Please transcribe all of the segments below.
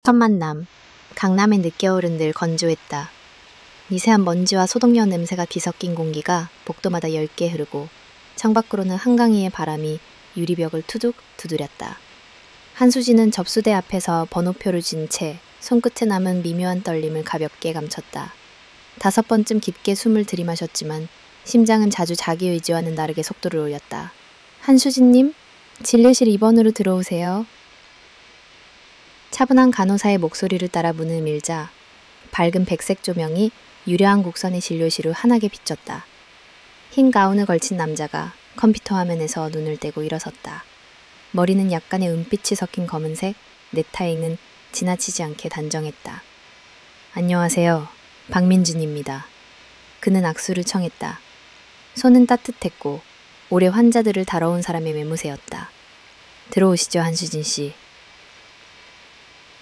첫 만남. 강남의 늦겨울은 늘 건조했다. 미세한 먼지와 소독약 냄새가 뒤섞인 공기가 복도마다 엷게 흐르고 창밖으로는 한강위의 바람이 유리벽을 투둑 두드렸다. 한수진은 접수대 앞에서 번호표를 쥔 채 손끝에 남은 미묘한 떨림을 가볍게 감췄다. 5번쯤 깊게 숨을 들이마셨지만 심장은 자주 자기 의지와는 다르게 속도를 올렸다. 한수진님, 진료실 2번으로 들어오세요. 차분한 간호사의 목소리를 따라 문을 밀자 밝은 백색 조명이 유려한 곡선의 진료실을 환하게 비췄다. 흰 가운을 걸친 남자가 컴퓨터 화면에서 눈을 떼고 일어섰다. 머리는 약간의 은빛이 섞인 검은색, 넥타이는 지나치지 않게 단정했다. 안녕하세요. 박민준입니다. 그는 악수를 청했다. 손은 따뜻했고 오래 환자들을 다뤄온 사람의 매무새였다. 들어오시죠, 한수진 씨.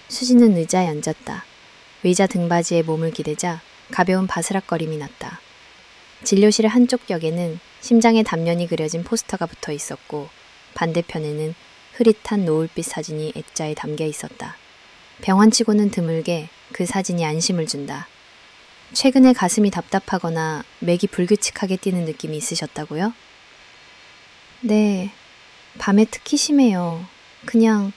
수진은 의자에 앉았다. 의자 등받이에 몸을 기대자 가벼운 바스락거림이 났다. 진료실의 한쪽 벽에는 심장의 단면이 그려진 포스터가 붙어 있었고 반대편에는 흐릿한 노을빛 사진이 액자에 담겨 있었다. 병환치고는 드물게 그 사진이 안심을 준다. 최근에 가슴이 답답하거나 맥이 불규칙하게 뛰는 느낌이 있으셨다고요? 네, 밤에 특히 심해요. 그냥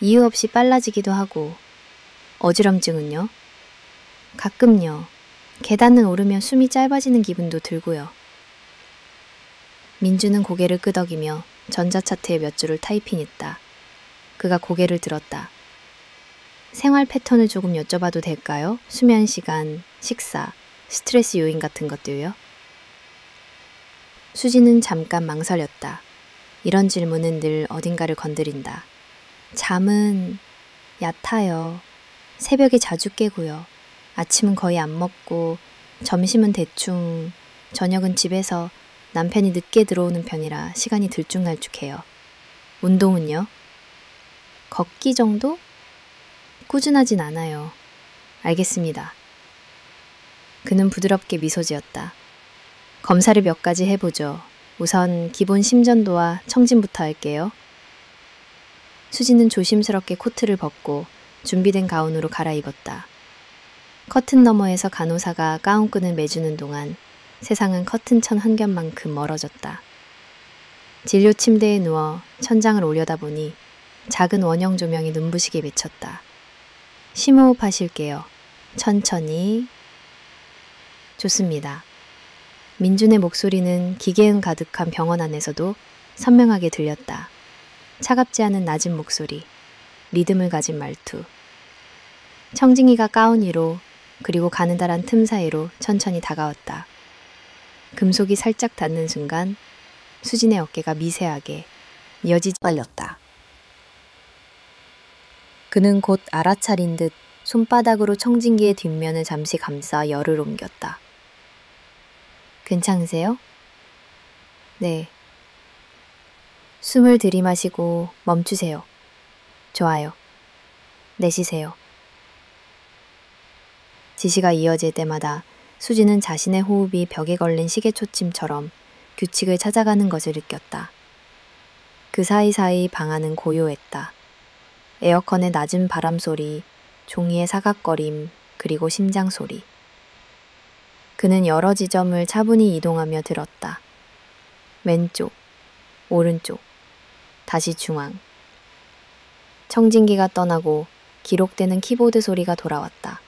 이유 없이 빨라지기도 하고. 어지럼증은요? 가끔요. 계단을 오르면 숨이 짧아지는 기분도 들고요. 민주는 고개를 끄덕이며 전자차트에 몇 줄을 타이핑했다. 그가 고개를 들었다. 생활 패턴을 조금 여쭤봐도 될까요? 수면 시간, 식사, 스트레스 요인 같은 것들요? 수지는 잠깐 망설였다. 이런 질문은 늘 어딘가를 건드린다. 잠은 얕아요. 새벽에 자주 깨고요. 아침은 거의 안 먹고 점심은 대충, 저녁은 집에서 남편이 늦게 들어오는 편이라 시간이 들쭉날쭉해요. 운동은요? 걷기 정도? 꾸준하진 않아요. 알겠습니다. 그는 부드럽게 미소 지었다. 검사를 몇 가지 해보죠. 우선 기본 심전도와 청진부터 할게요. 수지는 조심스럽게 코트를 벗고 준비된 가운으로 갈아입었다. 커튼 너머에서 간호사가 가운끈을 매주는 동안 세상은 커튼천 한 겹만큼 멀어졌다. 진료 침대에 누워 천장을 올려다보니 작은 원형 조명이 눈부시게 비쳤다. 심호흡 하실게요. 천천히. 좋습니다. 민준의 목소리는 기계음 가득한 병원 안에서도 선명하게 들렸다. 차갑지 않은 낮은 목소리, 리듬을 가진 말투. 청진기가 가운 위로 그리고 가느다란 틈 사이로 천천히 다가왔다. 금속이 살짝 닿는 순간 수진의 어깨가 미세하게 여지 떨렸다. 그는 곧 알아차린 듯 손바닥으로 청진기의 뒷면을 잠시 감싸 열을 옮겼다. 괜찮으세요? 네. 숨을 들이마시고 멈추세요. 좋아요. 내쉬세요. 지시가 이어질 때마다 수지는 자신의 호흡이 벽에 걸린 시계초침처럼 규칙을 찾아가는 것을 느꼈다. 그 사이사이 방 안은 고요했다. 에어컨의 낮은 바람 소리, 종이의 사각거림, 그리고 심장 소리. 그는 여러 지점을 차분히 이동하며 들었다. 왼쪽, 오른쪽, 다시 중앙. 청진기가 떠나고 기록되는 키보드 소리가 돌아왔다.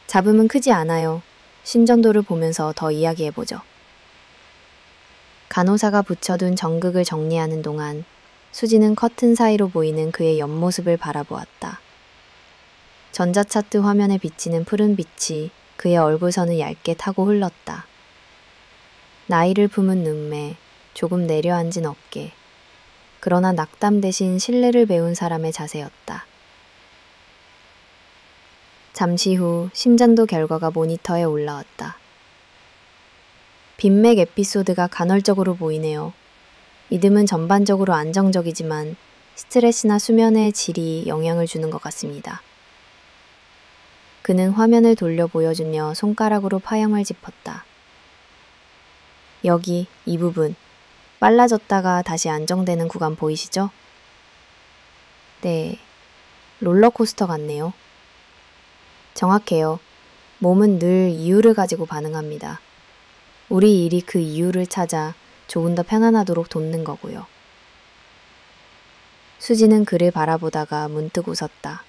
잡음은 크지 않아요. 심전도를 보면서 더 이야기해보죠. 간호사가 붙여둔 전극을 정리하는 동안 수지는 커튼 사이로 보이는 그의 옆모습을 바라보았다. 전자차트 화면에 비치는 푸른 빛이 그의 얼굴선을 얇게 타고 흘렀다. 나이를 품은 눈매, 조금 내려앉은 어깨. 그러나 낙담 대신 신뢰를 배운 사람의 자세였다. 잠시 후 심전도 결과가 모니터에 올라왔다. 빈맥 에피소드가 간헐적으로 보이네요. 리듬은 전반적으로 안정적이지만 스트레스나 수면의 질이 영향을 주는 것 같습니다. 그는 화면을 돌려 보여주며 손가락으로 파형을 짚었다. 여기, 이 부분. 빨라졌다가 다시 안정되는 구간 보이시죠? 네. 롤러코스터 같네요. 정확해요. 몸은 늘 이유를 가지고 반응합니다. 우리 일이 그 이유를 찾아 조금 더 편안하도록 돕는 거고요. 수지는 그를 바라보다가 문득 웃었다.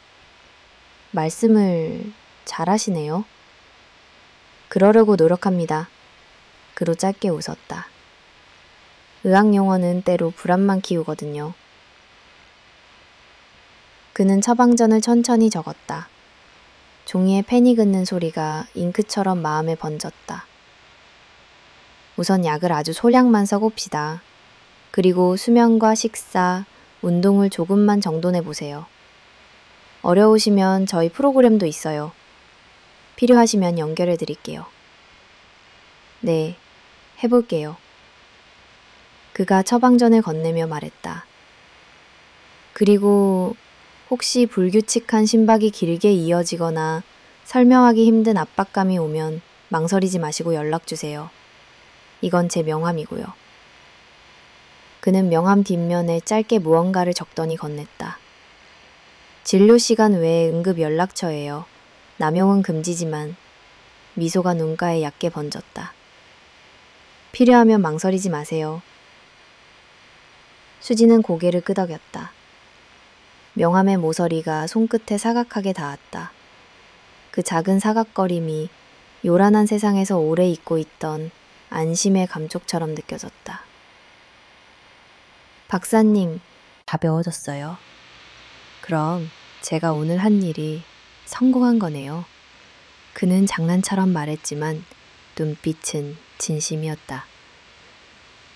말씀을 잘하시네요. 그러려고 노력합니다. 그로 짧게 웃었다. 의학 용어는 때로 불안만 키우거든요. 그는 처방전을 천천히 적었다. 종이에 펜이 긋는 소리가 잉크처럼 마음에 번졌다. 우선 약을 아주 소량만 써봅시다. 그리고 수면과 식사, 운동을 조금만 정돈해 보세요. 어려우시면 저희 프로그램도 있어요. 필요하시면 연결해 드릴게요. 네, 해볼게요. 그가 처방전을 건네며 말했다. 그리고 혹시 불규칙한 심박이 길게 이어지거나 설명하기 힘든 압박감이 오면 망설이지 마시고 연락 주세요. 이건 제 명함이고요. 그는 명함 뒷면에 짧게 무언가를 적더니 건넸다. 진료 시간 외에 응급 연락처예요. 남용은 금지지만 미소가 눈가에 얕게 번졌다. 필요하면 망설이지 마세요. 수지는 고개를 끄덕였다. 명함의 모서리가 손끝에 사각하게 닿았다. 그 작은 사각거림이 요란한 세상에서 오래 잊고 있던 안심의 감촉처럼 느껴졌다. 박사님, 가벼워졌어요. 그럼 제가 오늘 한 일이 성공한 거네요. 그는 장난처럼 말했지만 눈빛은 진심이었다.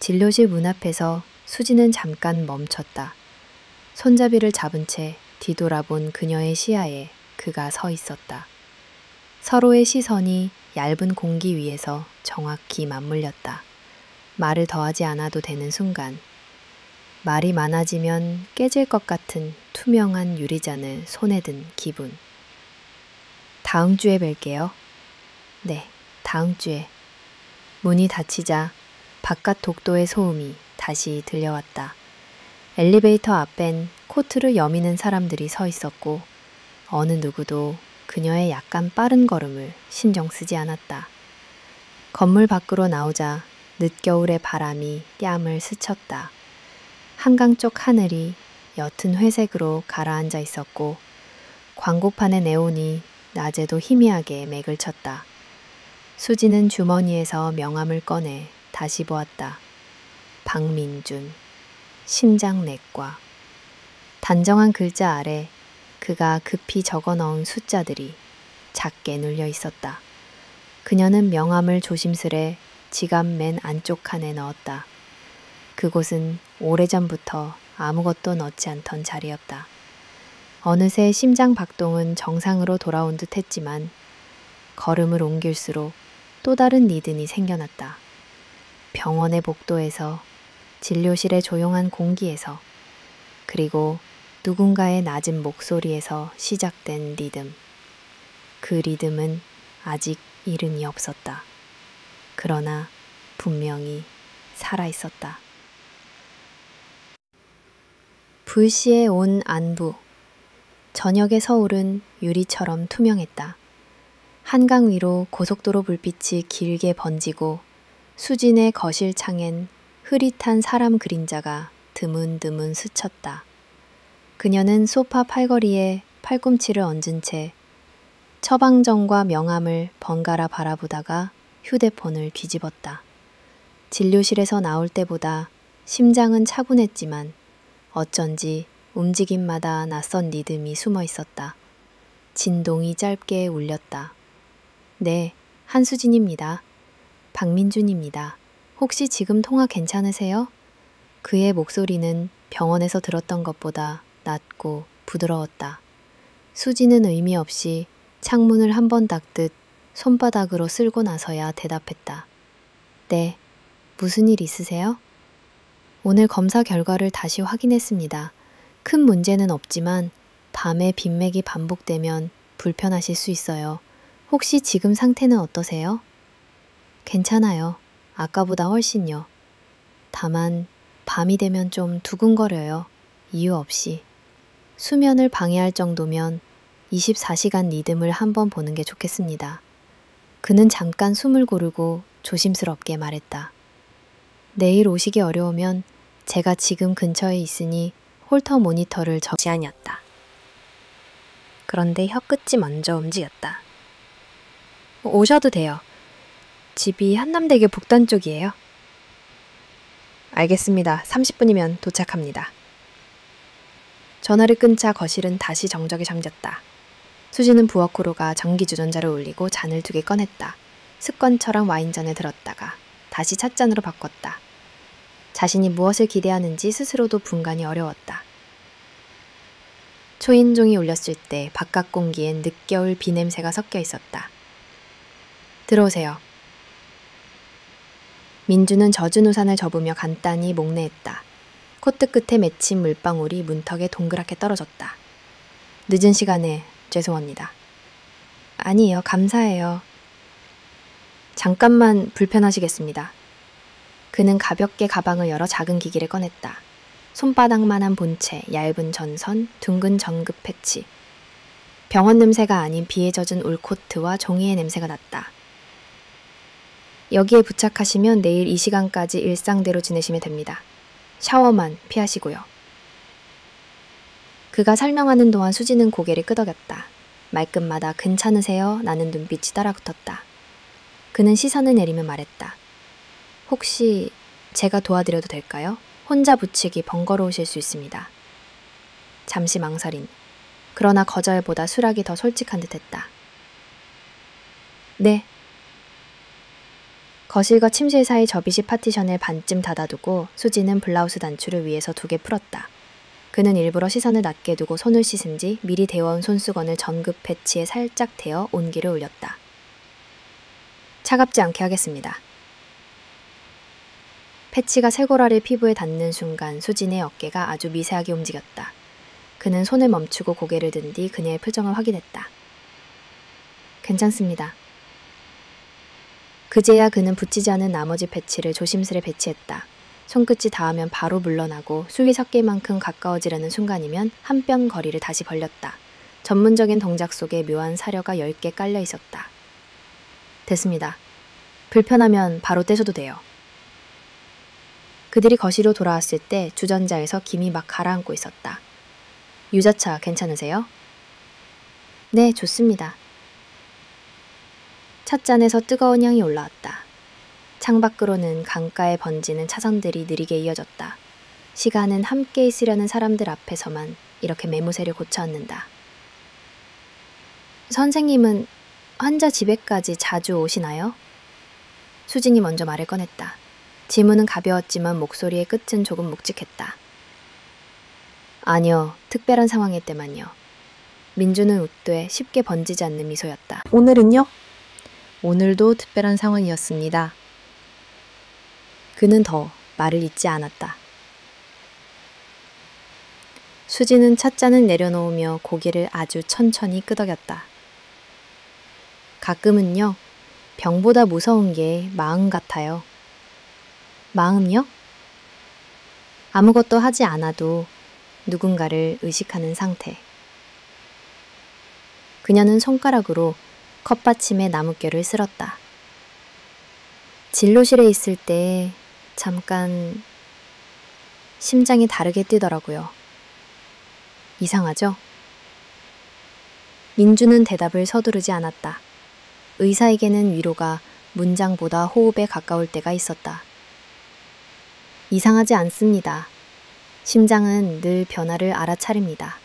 진료실 문 앞에서 수지는 잠깐 멈췄다. 손잡이를 잡은 채 뒤돌아본 그녀의 시야에 그가 서 있었다. 서로의 시선이 얇은 공기 위에서 정확히 맞물렸다. 말을 더하지 않아도 되는 순간, 말이 많아지면 깨질 것 같은 투명한 유리잔을 손에 든 기분. 다음 주에 뵐게요. 네, 다음 주에. 문이 닫히자 바깥 독도의 소음이 다시 들려왔다. 엘리베이터 앞엔 코트를 여미는 사람들이 서 있었고 어느 누구도 그녀의 약간 빠른 걸음을 신경 쓰지 않았다. 건물 밖으로 나오자 늦겨울의 바람이 뺨을 스쳤다. 한강 쪽 하늘이 옅은 회색으로 가라앉아 있었고 광고판의 네온이 낮에도 희미하게 맥을 쳤다. 수지는 주머니에서 명함을 꺼내 다시 보았다. 박민준, 심장내과. 단정한 글자 아래 그가 급히 적어 넣은 숫자들이 작게 눌려 있었다. 그녀는 명함을 조심스레 지갑 맨 안쪽 칸에 넣었다. 그곳은 오래전부터 아무것도 넣지 않던 자리였다. 어느새 심장 박동은 정상으로 돌아온 듯 했지만 걸음을 옮길수록 또 다른 리듬이 생겨났다. 병원의 복도에서, 진료실의 조용한 공기에서, 그리고 누군가의 낮은 목소리에서 시작된 리듬. 그 리듬은 아직 이름이 없었다. 그러나 분명히 살아있었다. 불시에 온 안부. 저녁의 서울은 유리처럼 투명했다. 한강 위로 고속도로 불빛이 길게 번지고 수진의 거실 창엔 흐릿한 사람 그림자가 드문드문 스쳤다. 그녀는 소파 팔걸이에 팔꿈치를 얹은 채 처방전과 명함을 번갈아 바라보다가 휴대폰을 뒤집었다. 진료실에서 나올 때보다 심장은 차분했지만 어쩐지 움직임마다 낯선 리듬이 숨어 있었다. 진동이 짧게 울렸다. 네, 한수진입니다. 박민준입니다. 혹시 지금 통화 괜찮으세요? 그의 목소리는 병원에서 들었던 것보다 낮고 부드러웠다. 수지는 의미 없이 창문을 한 번 닦듯 손바닥으로 쓸고 나서야 대답했다. 네, 무슨 일 있으세요? 오늘 검사 결과를 다시 확인했습니다. 큰 문제는 없지만 밤에 빈맥이 반복되면 불편하실 수 있어요. 혹시 지금 상태는 어떠세요? 괜찮아요. 아까보다 훨씬요. 다만 밤이 되면 좀 두근거려요. 이유 없이. 수면을 방해할 정도면 24시간 리듬을 한번 보는 게 좋겠습니다. 그는 잠깐 숨을 고르고 조심스럽게 말했다. 내일 오시기 어려우면 제가 지금 근처에 있으니 홀터 모니터를 제안이었다. 그런데 혀끝이 먼저 움직였다. 오셔도 돼요. 집이 한남대교 북단 쪽이에요. 알겠습니다. 30분이면 도착합니다. 전화를 끊자 거실은 다시 정적에 잠겼다. 수지는 부엌으로 가 전기주전자를 올리고 잔을 2개 꺼냈다. 습관처럼 와인잔에 들었다가 다시 찻잔으로 바꿨다. 자신이 무엇을 기대하는지 스스로도 분간이 어려웠다. 초인종이 울렸을 때 바깥 공기엔 늦겨울 비 냄새가 섞여 있었다. 들어오세요. 민주는 젖은 우산을 접으며 간단히 목례했다. 코트 끝에 맺힌 물방울이 문턱에 동그랗게 떨어졌다. 늦은 시간에 죄송합니다. 아니에요. 감사해요. 잠깐만 불편하시겠습니다. 그는 가볍게 가방을 열어 작은 기기를 꺼냈다. 손바닥만한 본체, 얇은 전선, 둥근 전급 패치. 병원 냄새가 아닌 비에 젖은 울코트와 종이의 냄새가 났다. 여기에 부착하시면 내일 이 시간까지 일상대로 지내시면 됩니다. 샤워만 피하시고요. 그가 설명하는 동안 수지는 고개를 끄덕였다. 말끝마다 괜찮으세요? 라는 눈빛이 따라붙었다. 그는 시선을 내리며 말했다. 혹시 제가 도와드려도 될까요? 혼자 붙이기 번거로우실 수 있습니다. 잠시 망설인. 그러나 거절보다 수락이 더 솔직한 듯했다. 네. 거실과 침실 사이 접이식 파티션을 반쯤 닫아두고 수지는 블라우스 단추를 위에서 2개 풀었다. 그는 일부러 시선을 낮게 두고 손을 씻은 뒤 미리 데워온 손수건을 전급 패치에 살짝 대어 온기를 올렸다. 차갑지 않게 하겠습니다. 패치가 쇄골아래 피부에 닿는 순간 수진의 어깨가 아주 미세하게 움직였다. 그는 손을 멈추고 고개를 든 뒤 그녀의 표정을 확인했다. 괜찮습니다. 그제야 그는 붙이지 않은 나머지 패치를 조심스레 배치했다. 손끝이 닿으면 바로 물러나고 술이 섞일 만큼 가까워지려는 순간이면 한 뼘 거리를 다시 벌렸다. 전문적인 동작 속에 묘한 사려가 10개 깔려 있었다. 됐습니다. 불편하면 바로 떼셔도 돼요. 그들이 거실로 돌아왔을 때 주전자에서 김이 막 가라앉고 있었다. 유자차 괜찮으세요? 네, 좋습니다. 찻잔에서 뜨거운 향이 올라왔다. 창밖으로는 강가에 번지는 차선들이 느리게 이어졌다. 시간은 함께 있으려는 사람들 앞에서만 이렇게 매무새를 고쳐 앉는다. 선생님은 환자 집에까지 자주 오시나요? 수진이 먼저 말을 꺼냈다. 질문은 가벼웠지만 목소리의 끝은 조금 묵직했다. 아니요, 특별한 상황일 때만요. 민주는 웃되 쉽게 번지지 않는 미소였다. 오늘은요? 오늘도 특별한 상황이었습니다. 그는 더 말을 잇지 않았다. 수지는 찻잔을 내려놓으며 고개를 아주 천천히 끄덕였다. 가끔은요, 병보다 무서운 게 마음 같아요. 마음요? 아무것도 하지 않아도 누군가를 의식하는 상태. 그녀는 손가락으로 컵받침에 나뭇결을 쓸었다. 진료실에 있을 때 잠깐 심장이 다르게 뛰더라고요. 이상하죠? 민주는 대답을 서두르지 않았다. 의사에게는 위로가 문장보다 호흡에 가까울 때가 있었다. 이상하지 않습니다. 심장은 늘 변화를 알아차립니다.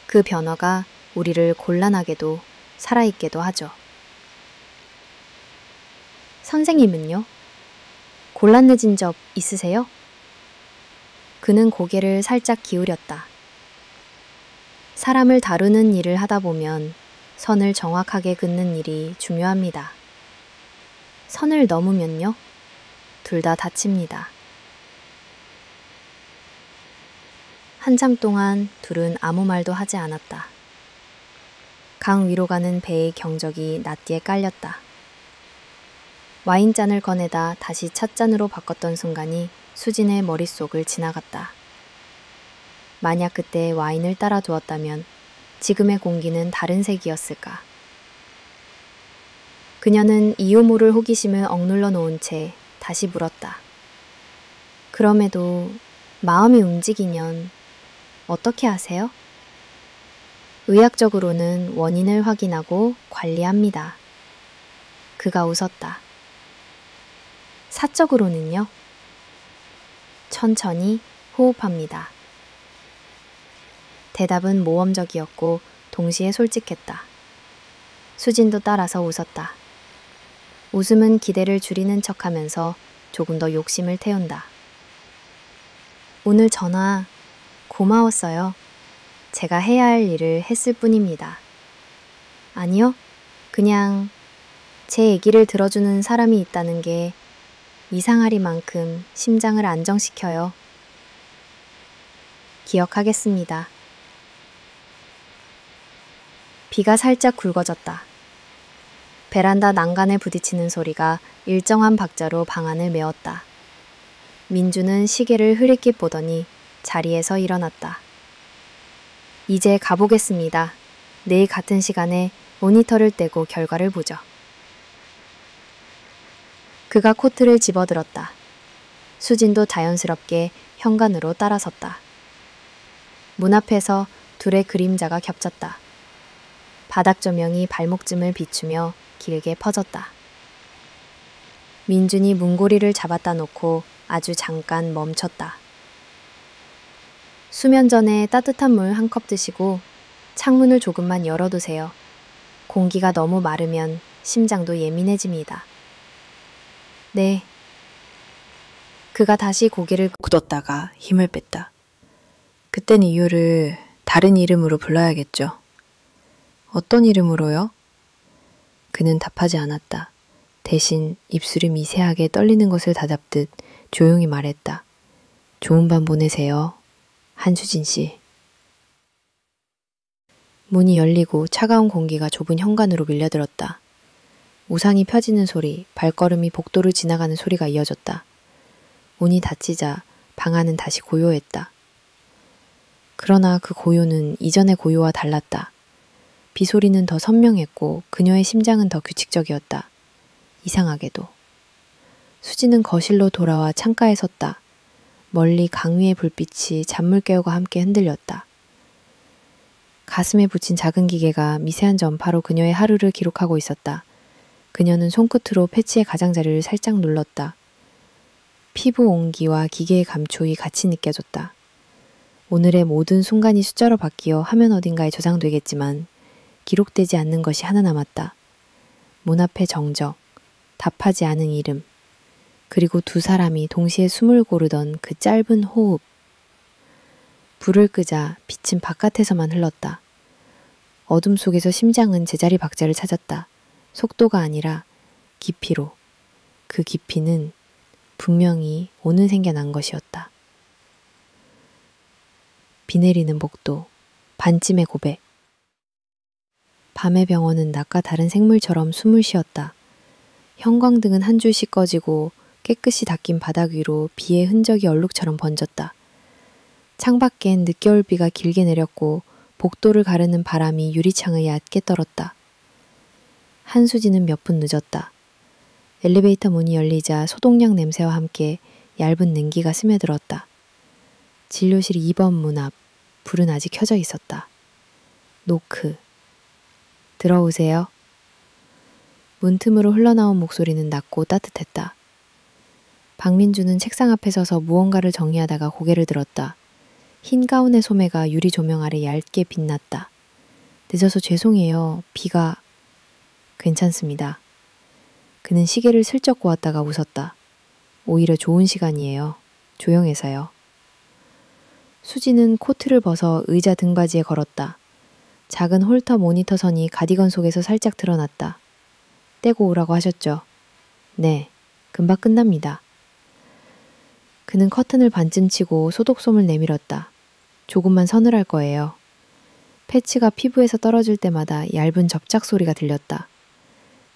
그 변화가 우리를 곤란하게도 살아있게도 하죠. 선생님은요? 곤란해진 적 있으세요? 그는 고개를 살짝 기울였다. 사람을 다루는 일을 하다 보면 선을 정확하게 긋는 일이 중요합니다. 선을 넘으면요? 둘 다 다칩니다. 한참 동안 둘은 아무 말도 하지 않았다. 강 위로 가는 배의 경적이 낫디에 깔렸다. 와인잔을 꺼내다 다시 찻잔으로 바꿨던 순간이 수진의 머릿속을 지나갔다. 만약 그때 와인을 따라 두었다면 지금의 공기는 다른 색이었을까. 그녀는 이유 모를 호기심을 억눌러 놓은 채 다시 물었다. 그럼에도 마음이 움직이면 어떻게 하세요? 의학적으로는 원인을 확인하고 관리합니다. 그가 웃었다. 사적으로는요? 천천히 호흡합니다. 대답은 모험적이었고 동시에 솔직했다. 수진도 따라서 웃었다. 웃음은 기대를 줄이는 척하면서 조금 더 욕심을 태운다. 오늘 전화 고마웠어요. 제가 해야 할 일을 했을 뿐입니다. 아니요, 그냥 제 얘기를 들어주는 사람이 있다는 게 이상하리만큼 심장을 안정시켜요. 기억하겠습니다. 비가 살짝 굵어졌다. 베란다 난간에 부딪히는 소리가 일정한 박자로 방안을 메웠다. 민주는 시계를 흐릿게 보더니 자리에서 일어났다. 이제 가보겠습니다. 내일 같은 시간에 모니터를 떼고 결과를 보죠. 그가 코트를 집어들었다. 수진도 자연스럽게 현관으로 따라섰다. 문 앞에서 둘의 그림자가 겹쳤다. 바닥 조명이 발목쯤을 비추며 길게 퍼졌다. 민준이 문고리를 잡았다 놓고 아주 잠깐 멈췄다. 수면 전에 따뜻한 물 한 컵 드시고 창문을 조금만 열어두세요. 공기가 너무 마르면 심장도 예민해집니다. 네. 그가 다시 고개를 굳었다가 힘을 뺐다. 그땐 이유를 다른 이름으로 불러야겠죠. 어떤 이름으로요? 그는 답하지 않았다. 대신 입술이 미세하게 떨리는 것을 다잡듯 조용히 말했다. 좋은 밤 보내세요. 한수진 씨. 문이 열리고 차가운 공기가 좁은 현관으로 밀려들었다. 우산이 펴지는 소리, 발걸음이 복도를 지나가는 소리가 이어졌다. 문이 닫히자 방 안은 다시 고요했다. 그러나 그 고요는 이전의 고요와 달랐다. 비소리는 더 선명했고 그녀의 심장은 더 규칙적이었다. 이상하게도. 수지는 거실로 돌아와 창가에 섰다. 멀리 강 위의 불빛이 잔물개와 함께 흔들렸다. 가슴에 붙인 작은 기계가 미세한 전파로 그녀의 하루를 기록하고 있었다. 그녀는 손끝으로 패치의 가장자리를 살짝 눌렀다. 피부 온기와 기계의 감촉이 같이 느껴졌다. 오늘의 모든 순간이 숫자로 바뀌어 화면 어딘가에 저장되겠지만 기록되지 않는 것이 하나 남았다. 문 앞의 정적, 답하지 않은 이름, 그리고 두 사람이 동시에 숨을 고르던 그 짧은 호흡. 불을 끄자 빛은 바깥에서만 흘렀다. 어둠 속에서 심장은 제자리 박자를 찾았다. 속도가 아니라 깊이로. 그 깊이는 분명히 오늘 생겨난 것이었다. 비 내리는 복도, 반쯤의 고백. 밤의 병원은 낮과 다른 생물처럼 숨을 쉬었다. 형광등은 한 줄씩 꺼지고 깨끗이 닦인 바닥 위로 비의 흔적이 얼룩처럼 번졌다. 창밖엔 늦겨울비가 길게 내렸고 복도를 가르는 바람이 유리창을 얕게 떨었다. 한수지는 몇 분 늦었다. 엘리베이터 문이 열리자 소독약 냄새와 함께 얇은 냉기가 스며들었다. 진료실 2번 문 앞, 불은 아직 켜져 있었다. 노크. 들어오세요. 문틈으로 흘러나온 목소리는 낮고 따뜻했다. 박민주는 책상 앞에 서서 무언가를 정리하다가 고개를 들었다. 흰 가운의 소매가 유리 조명 아래 얇게 빛났다. 늦어서 죄송해요. 비가... 괜찮습니다. 그는 시계를 슬쩍 보았다가 웃었다. 오히려 좋은 시간이에요. 조용해서요. 수지는 코트를 벗어 의자 등받이에 걸었다. 작은 홀터 모니터 선이 가디건 속에서 살짝 드러났다. 떼고 오라고 하셨죠? 네, 금방 끝납니다. 그는 커튼을 반쯤 치고 소독솜을 내밀었다. 조금만 서늘할 거예요. 패치가 피부에서 떨어질 때마다 얇은 접착 소리가 들렸다.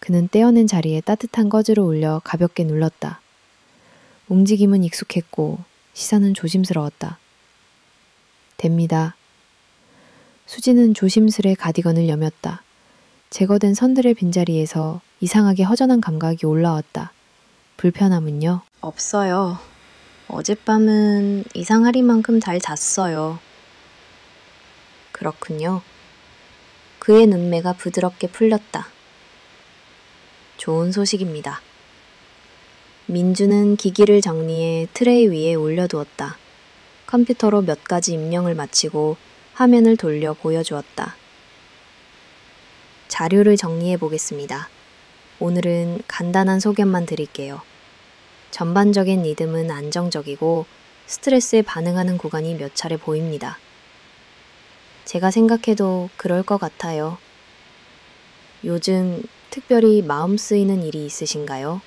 그는 떼어낸 자리에 따뜻한 거즈로 올려 가볍게 눌렀다. 움직임은 익숙했고 시선은 조심스러웠다. 됩니다. 수지는 조심스레 가디건을 여몄다. 제거된 선들의 빈자리에서 이상하게 허전한 감각이 올라왔다. 불편함은요? 없어요. 어젯밤은 이상하리만큼 잘 잤어요. 그렇군요. 그의 눈매가 부드럽게 풀렸다. 좋은 소식입니다. 민주는 기기를 정리해 트레이 위에 올려두었다. 컴퓨터로 몇 가지 입력을 마치고 화면을 돌려 보여주었다. 자료를 정리해 보겠습니다. 오늘은 간단한 소견만 드릴게요. 전반적인 리듬은 안정적이고 스트레스에 반응하는 구간이 몇 차례 보입니다. 제가 생각해도 그럴 것 같아요. 요즘 특별히 마음 쓰이는 일이 있으신가요?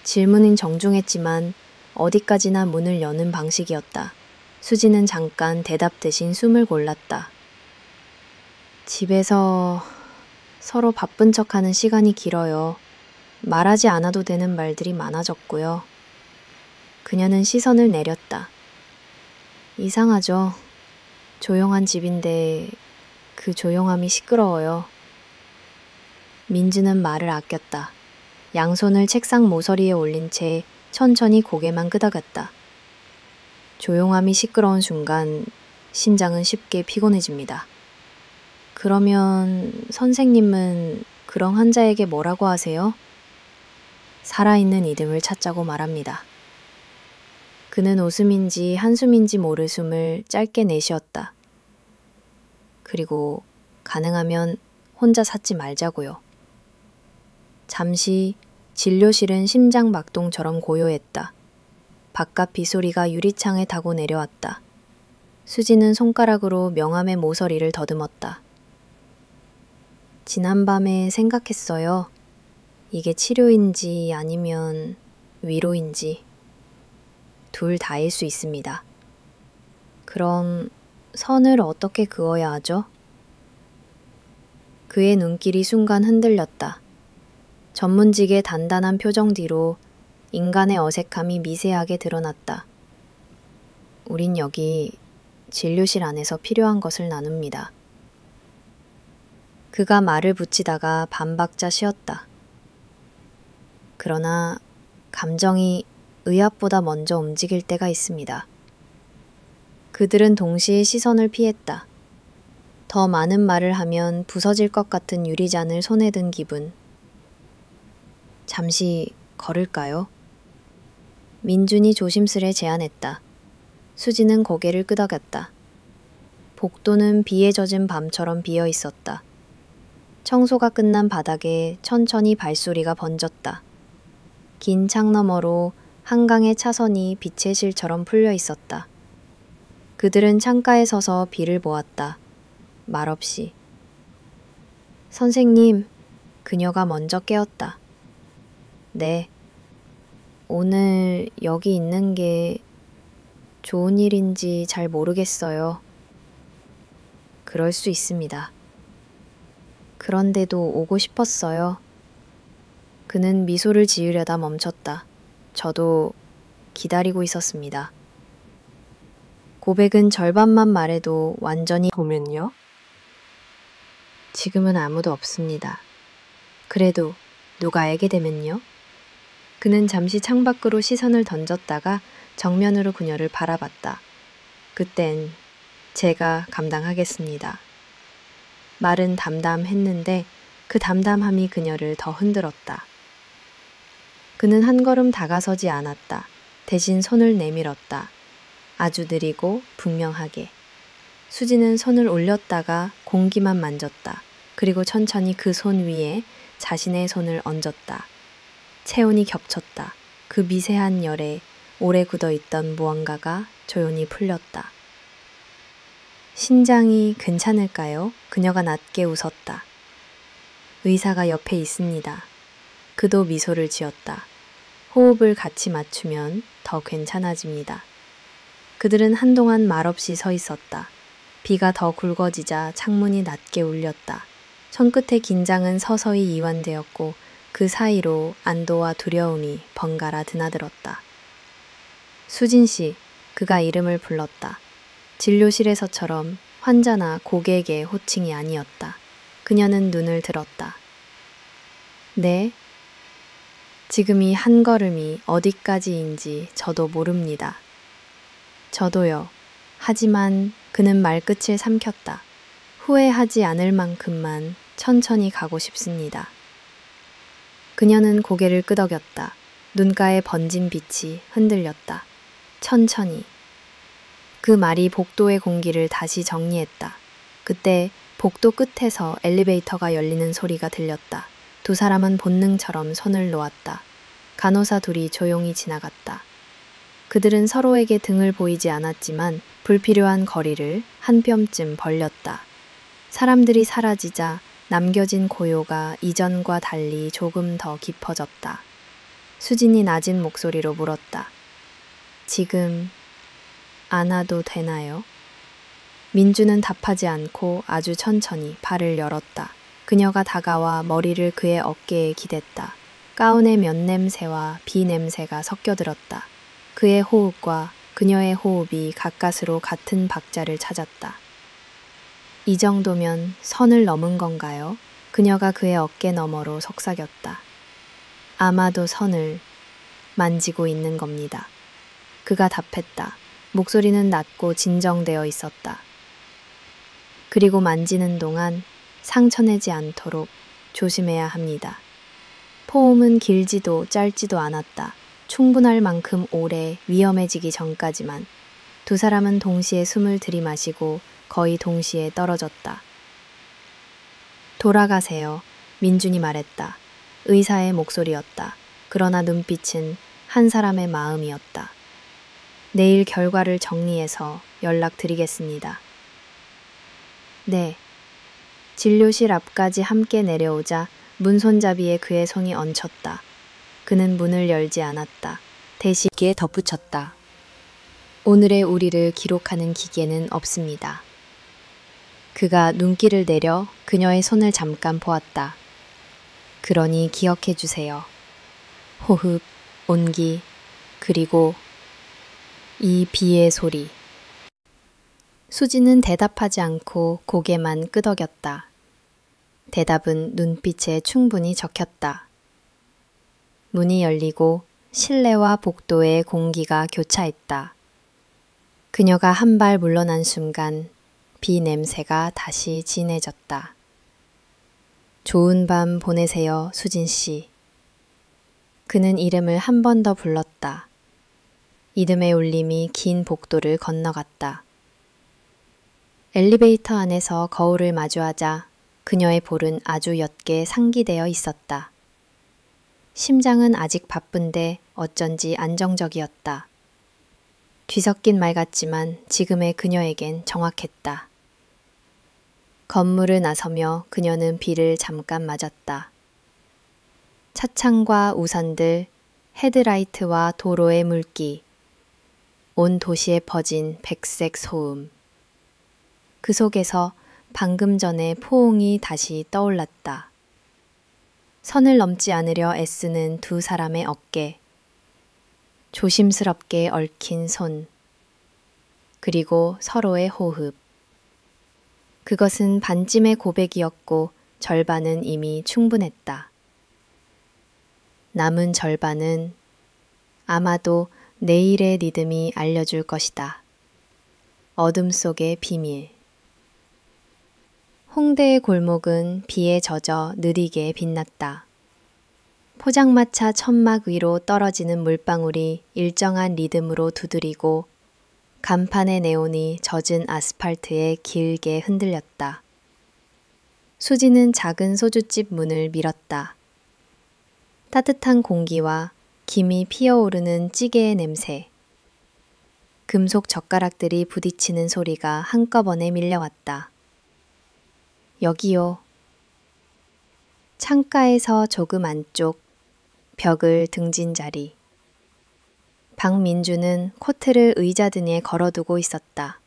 질문은 정중했지만 어디까지나 문을 여는 방식이었다. 수지는 잠깐 대답 대신 숨을 골랐다. 집에서 서로 바쁜 척하는 시간이 길어요. 말하지 않아도 되는 말들이 많아졌고요. 그녀는 시선을 내렸다. 이상하죠? 조용한 집인데 그 조용함이 시끄러워요. 민주는 말을 아꼈다. 양손을 책상 모서리에 올린 채 천천히 고개만 끄덕였다. 조용함이 시끄러운 순간 심장은 쉽게 피곤해집니다. 그러면 선생님은 그런 환자에게 뭐라고 하세요? 살아있는 리듬을 찾자고 말합니다. 그는 웃음인지 한숨인지 모를 숨을 짧게 내쉬었다. 그리고 가능하면 혼자 찾지 말자고요. 잠시 진료실은 심장 막동처럼 고요했다. 바깥 빗소리가 유리창에 타고 내려왔다. 수지는 손가락으로 명함의 모서리를 더듬었다. 지난밤에 생각했어요. 이게 치료인지 아니면 위로인지. 둘 다일 수 있습니다. 그럼 선을 어떻게 그어야 하죠? 그의 눈길이 순간 흔들렸다. 전문직의 단단한 표정 뒤로 인간의 어색함이 미세하게 드러났다. 우린 여기 진료실 안에서 필요한 것을 나눕니다. 그가 말을 붙이다가 반박자 쉬었다. 그러나 감정이 의학보다 먼저 움직일 때가 있습니다. 그들은 동시에 시선을 피했다. 더 많은 말을 하면 부서질 것 같은 유리잔을 손에 든 기분. 잠시 걸을까요? 민준이 조심스레 제안했다. 수지는 고개를 끄덕였다. 복도는 비에 젖은 밤처럼 비어 있었다. 청소가 끝난 바닥에 천천히 발소리가 번졌다. 긴 창 너머로 한강의 차선이 빛의 실처럼 풀려 있었다. 그들은 창가에 서서 비를 보았다. 말없이. 선생님, 그녀가 먼저 깨었다. 네. 오늘 여기 있는 게 좋은 일인지 잘 모르겠어요. 그럴 수 있습니다. 그런데도 오고 싶었어요. 그는 미소를 지으려다 멈췄다. 저도 기다리고 있었습니다. 고백은 절반만 말해도 완전히 보면요? 지금은 아무도 없습니다. 그래도 누가 알게 되면요? 그는 잠시 창밖으로 시선을 던졌다가 정면으로 그녀를 바라봤다. 그땐 제가 감당하겠습니다. 말은 담담했는데 그 담담함이 그녀를 더 흔들었다. 그는 한 걸음 다가서지 않았다. 대신 손을 내밀었다. 아주 느리고 분명하게. 수지는 손을 올렸다가 공기만 만졌다. 그리고 천천히 그 손 위에 자신의 손을 얹었다. 체온이 겹쳤다. 그 미세한 열에 오래 굳어있던 무언가가 조용히 풀렸다. 신장이 괜찮을까요? 그녀가 낮게 웃었다. 의사가 옆에 있습니다. 그도 미소를 지었다. 호흡을 같이 맞추면 더 괜찮아집니다. 그들은 한동안 말없이 서 있었다. 비가 더 굵어지자 창문이 낮게 울렸다. 손끝의 긴장은 서서히 이완되었고 그 사이로 안도와 두려움이 번갈아 드나들었다. 수진 씨, 그가 이름을 불렀다. 진료실에서처럼 환자나 고객의 호칭이 아니었다. 그녀는 눈을 들었다. 네? 지금 이 한 걸음이 어디까지인지 저도 모릅니다. 저도요. 하지만 그는 말끝을 삼켰다. 후회하지 않을 만큼만 천천히 가고 싶습니다. 그녀는 고개를 끄덕였다. 눈가에 번진 빛이 흔들렸다. 천천히. 그 말이 복도의 공기를 다시 정리했다. 그때 복도 끝에서 엘리베이터가 열리는 소리가 들렸다. 두 사람은 본능처럼 손을 놓았다. 간호사 둘이 조용히 지나갔다. 그들은 서로에게 등을 보이지 않았지만 불필요한 거리를 한 뼘쯤 벌렸다. 사람들이 사라지자 남겨진 고요가 이전과 달리 조금 더 깊어졌다. 수진이 낮은 목소리로 물었다. 지금 안 와도 되나요? 민주는 답하지 않고 아주 천천히 발을 열었다. 그녀가 다가와 머리를 그의 어깨에 기댔다. 가운의 면 냄새와 비 냄새가 섞여들었다. 그의 호흡과 그녀의 호흡이 가까스로 같은 박자를 찾았다. 이 정도면 선을 넘은 건가요? 그녀가 그의 어깨 너머로 속삭였다. 아마도 선을 만지고 있는 겁니다. 그가 답했다. 목소리는 낮고 진정되어 있었다. 그리고 만지는 동안 상처내지 않도록 조심해야 합니다. 포옹은 길지도 짧지도 않았다. 충분할 만큼 오래 위험해지기 전까지만. 두 사람은 동시에 숨을 들이마시고 거의 동시에 떨어졌다. 돌아가세요. 민준이 말했다. 의사의 목소리였다. 그러나 눈빛은 한 사람의 마음이었다. 내일 결과를 정리해서 연락드리겠습니다. 네. 진료실 앞까지 함께 내려오자 문 손잡이에 그의 손이 얹혔다. 그는 문을 열지 않았다. 대신 기계에 덧붙였다. 오늘의 우리를 기록하는 기계는 없습니다. 그가 눈길을 내려 그녀의 손을 잠깐 보았다. 그러니 기억해 주세요. 호흡, 온기, 그리고 이 비의 소리. 수지는 대답하지 않고 고개만 끄덕였다. 대답은 눈빛에 충분히 적혔다. 문이 열리고 실내와 복도의 공기가 교차했다. 그녀가 한 발 물러난 순간 비 냄새가 다시 진해졌다. 좋은 밤 보내세요, 수진 씨. 그는 이름을 한 번 더 불렀다. 이듬의 울림이 긴 복도를 건너갔다. 엘리베이터 안에서 거울을 마주하자 그녀의 볼은 아주 옅게 상기되어 있었다. 심장은 아직 바쁜데 어쩐지 안정적이었다. 뒤섞인 말 같지만 지금의 그녀에겐 정확했다. 건물을 나서며 그녀는 비를 잠깐 맞았다. 차창과 우산들, 헤드라이트와 도로의 물기, 온 도시에 퍼진 백색 소음. 그 속에서 방금 전의 포옹이 다시 떠올랐다. 선을 넘지 않으려 애쓰는 두 사람의 어깨, 조심스럽게 얽힌 손, 그리고 서로의 호흡. 그것은 반쯤의 고백이었고 절반은 이미 충분했다. 남은 절반은 아마도 내일의 리듬이 알려줄 것이다. 어둠 속의 비밀. 홍대의 골목은 비에 젖어 느리게 빛났다. 포장마차 천막 위로 떨어지는 물방울이 일정한 리듬으로 두드리고 간판의 네온이 젖은 아스팔트에 길게 흔들렸다. 수지는 작은 소주집 문을 밀었다. 따뜻한 공기와 김이 피어오르는 찌개의 냄새, 금속 젓가락들이 부딪히는 소리가 한꺼번에 밀려왔다. 여기요. 창가에서 조금 안쪽, 벽을 등진 자리. 박민주는 코트를 의자 등에 걸어두고 있었다.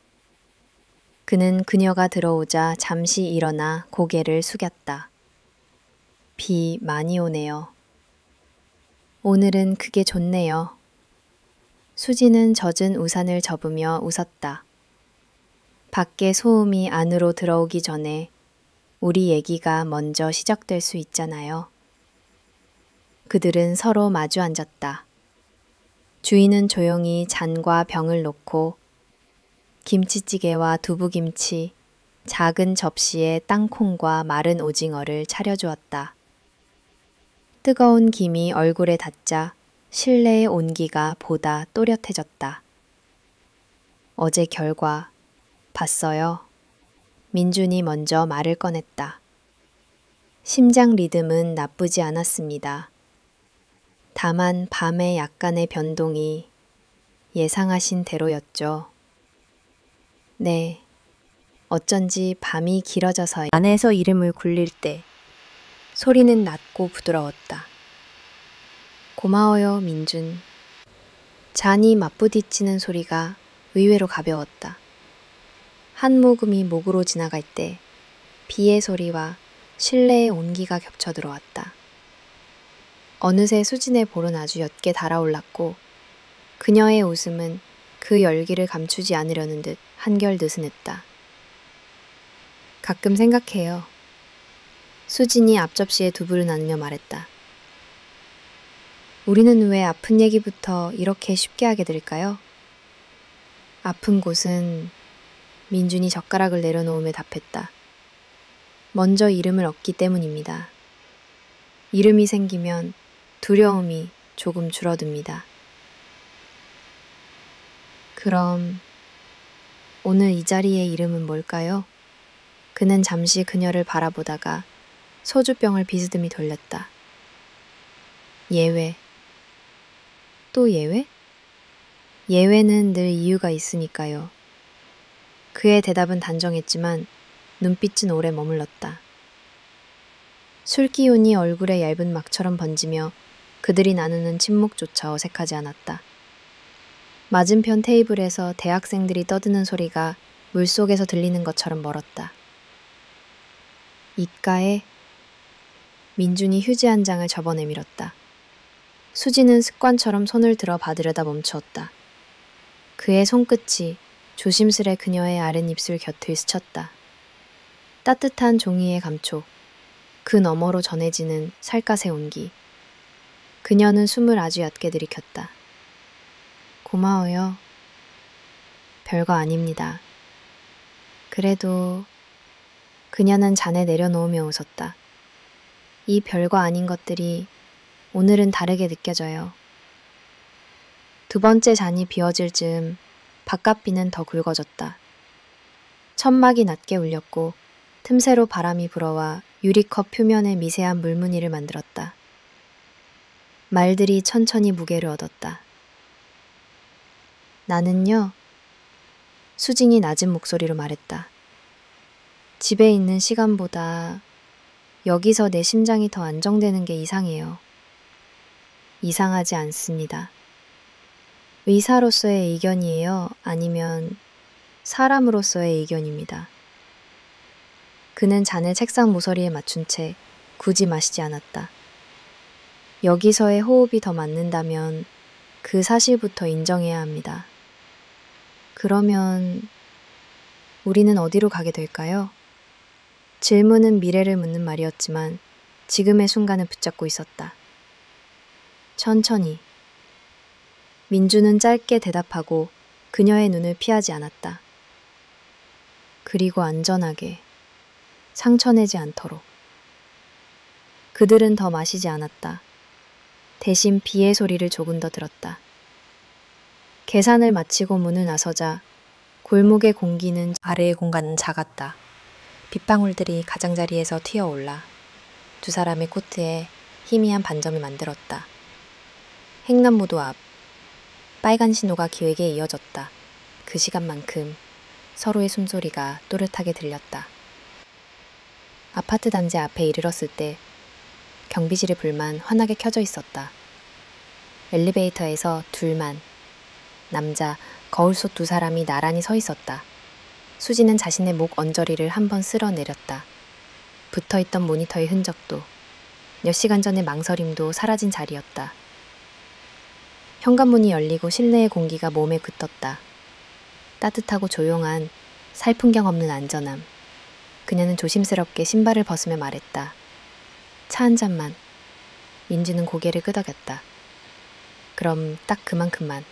그는 그녀가 들어오자 잠시 일어나 고개를 숙였다. 비 많이 오네요. 오늘은 그게 좋네요. 수지는 젖은 우산을 접으며 웃었다. 밖에 소음이 안으로 들어오기 전에 우리 얘기가 먼저 시작될 수 있잖아요. 그들은 서로 마주 앉았다. 주인은 조용히 잔과 병을 놓고 김치찌개와 두부김치, 작은 접시에 땅콩과 마른 오징어를 차려주었다. 뜨거운 김이 얼굴에 닿자 실내의 온기가 보다 또렷해졌다. 어제 결과 봤어요. 민준이 먼저 말을 꺼냈다. 심장 리듬은 나쁘지 않았습니다. 다만 밤의 약간의 변동이 예상하신 대로였죠. 네, 어쩐지 밤이 길어져서 안에서 이름을 굴릴 때 소리는 낮고 부드러웠다. 고마워요, 민준. 잔이 맞부딪히는 소리가 의외로 가벼웠다. 한 모금이 목으로 지나갈 때 비의 소리와 실내의 온기가 겹쳐 들어왔다. 어느새 수진의 볼은 아주 옅게 달아올랐고 그녀의 웃음은 그 열기를 감추지 않으려는 듯 한결 느슨했다. 가끔 생각해요. 수진이 앞접시에 두부를 나누며 말했다. 우리는 왜 아픈 얘기부터 이렇게 쉽게 하게 될까요? 아픈 곳은 민준이 젓가락을 내려놓으며 답했다. 먼저 이름을 얻기 때문입니다. 이름이 생기면 두려움이 조금 줄어듭니다. 그럼 오늘 이 자리의 이름은 뭘까요? 그는 잠시 그녀를 바라보다가 소주병을 비스듬히 돌렸다. 예외. 또 예외? 예외는 늘 이유가 있으니까요. 그의 대답은 단정했지만 눈빛은 오래 머물렀다. 술 기운이 얼굴에 얇은 막처럼 번지며 그들이 나누는 침묵조차 어색하지 않았다. 맞은편 테이블에서 대학생들이 떠드는 소리가 물속에서 들리는 것처럼 멀었다. 입가에 민준이 휴지 한 장을 접어 내밀었다. 수지는 습관처럼 손을 들어 받으려다 멈추었다. 그의 손끝이 조심스레 그녀의 아랫입술 곁을 스쳤다. 따뜻한 종이의 감촉, 그 너머로 전해지는 살갗의 온기. 그녀는 숨을 아주 얕게 들이켰다. 고마워요. 별거 아닙니다. 그래도 그녀는 잔에 내려놓으며 웃었다. 이 별거 아닌 것들이 오늘은 다르게 느껴져요. 두 번째 잔이 비워질 즈음 바깥비는 더 굵어졌다. 천막이 낮게 울렸고 틈새로 바람이 불어와 유리컵 표면에 미세한 물무늬를 만들었다. 말들이 천천히 무게를 얻었다. 나는요, 수진이 낮은 목소리로 말했다. 집에 있는 시간보다 여기서 내 심장이 더 안정되는 게 이상해요. 이상하지 않습니다. 의사로서의 의견이에요? 아니면 사람으로서의 의견입니다. 그는 잔을 책상 모서리에 맞춘 채 굳이 마시지 않았다. 여기서의 호흡이 더 맞는다면 그 사실부터 인정해야 합니다. 그러면 우리는 어디로 가게 될까요? 질문은 미래를 묻는 말이었지만 지금의 순간을 붙잡고 있었다. 천천히. 민주는 짧게 대답하고 그녀의 눈을 피하지 않았다. 그리고 안전하게, 상처내지 않도록. 그들은 더 마시지 않았다. 대신 비의 소리를 조금 더 들었다. 계산을 마치고 문을 나서자 골목의 공기는 아래의 공간은 작았다. 빗방울들이 가장자리에서 튀어올라 두 사람의 코트에 희미한 반점을 만들었다. 횡단보도 앞 빨간 신호가 길게 이어졌다. 그 시간만큼 서로의 숨소리가 또렷하게 들렸다. 아파트 단지 앞에 이르렀을 때 경비실의 불만 환하게 켜져 있었다. 엘리베이터에서 둘만, 남자, 거울 속 두 사람이 나란히 서 있었다. 수지는 자신의 목 언저리를 한번 쓸어내렸다. 붙어있던 모니터의 흔적도, 몇 시간 전의 망설임도 사라진 자리였다. 현관문이 열리고 실내의 공기가 몸에 깃떴다. 따뜻하고 조용한 살풍경 없는 안전함. 그녀는 조심스럽게 신발을 벗으며 말했다. 차 한 잔만. 민주는 고개를 끄덕였다. 그럼 딱 그만큼만.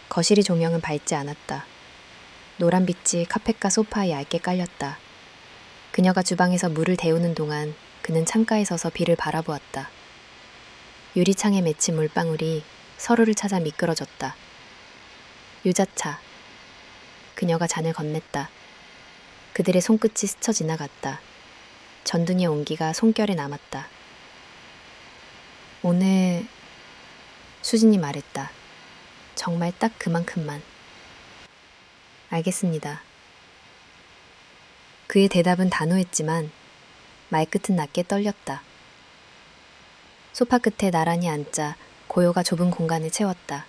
거실의 조명은 밝지 않았다. 노란빛이 카펫과 소파에 얇게 깔렸다. 그녀가 주방에서 물을 데우는 동안 그는 창가에 서서 비를 바라보았다. 유리창에 맺힌 물방울이 서로를 찾아 미끄러졌다. 유자차. 그녀가 잔을 건넸다. 그들의 손끝이 스쳐 지나갔다. 전등의 온기가 손결에 남았다. 오늘 수진이 말했다. 정말 딱 그만큼만. 알겠습니다. 그의 대답은 단호했지만 말끝은 낮게 떨렸다. 소파 끝에 나란히 앉자 고요가 좁은 공간을 채웠다.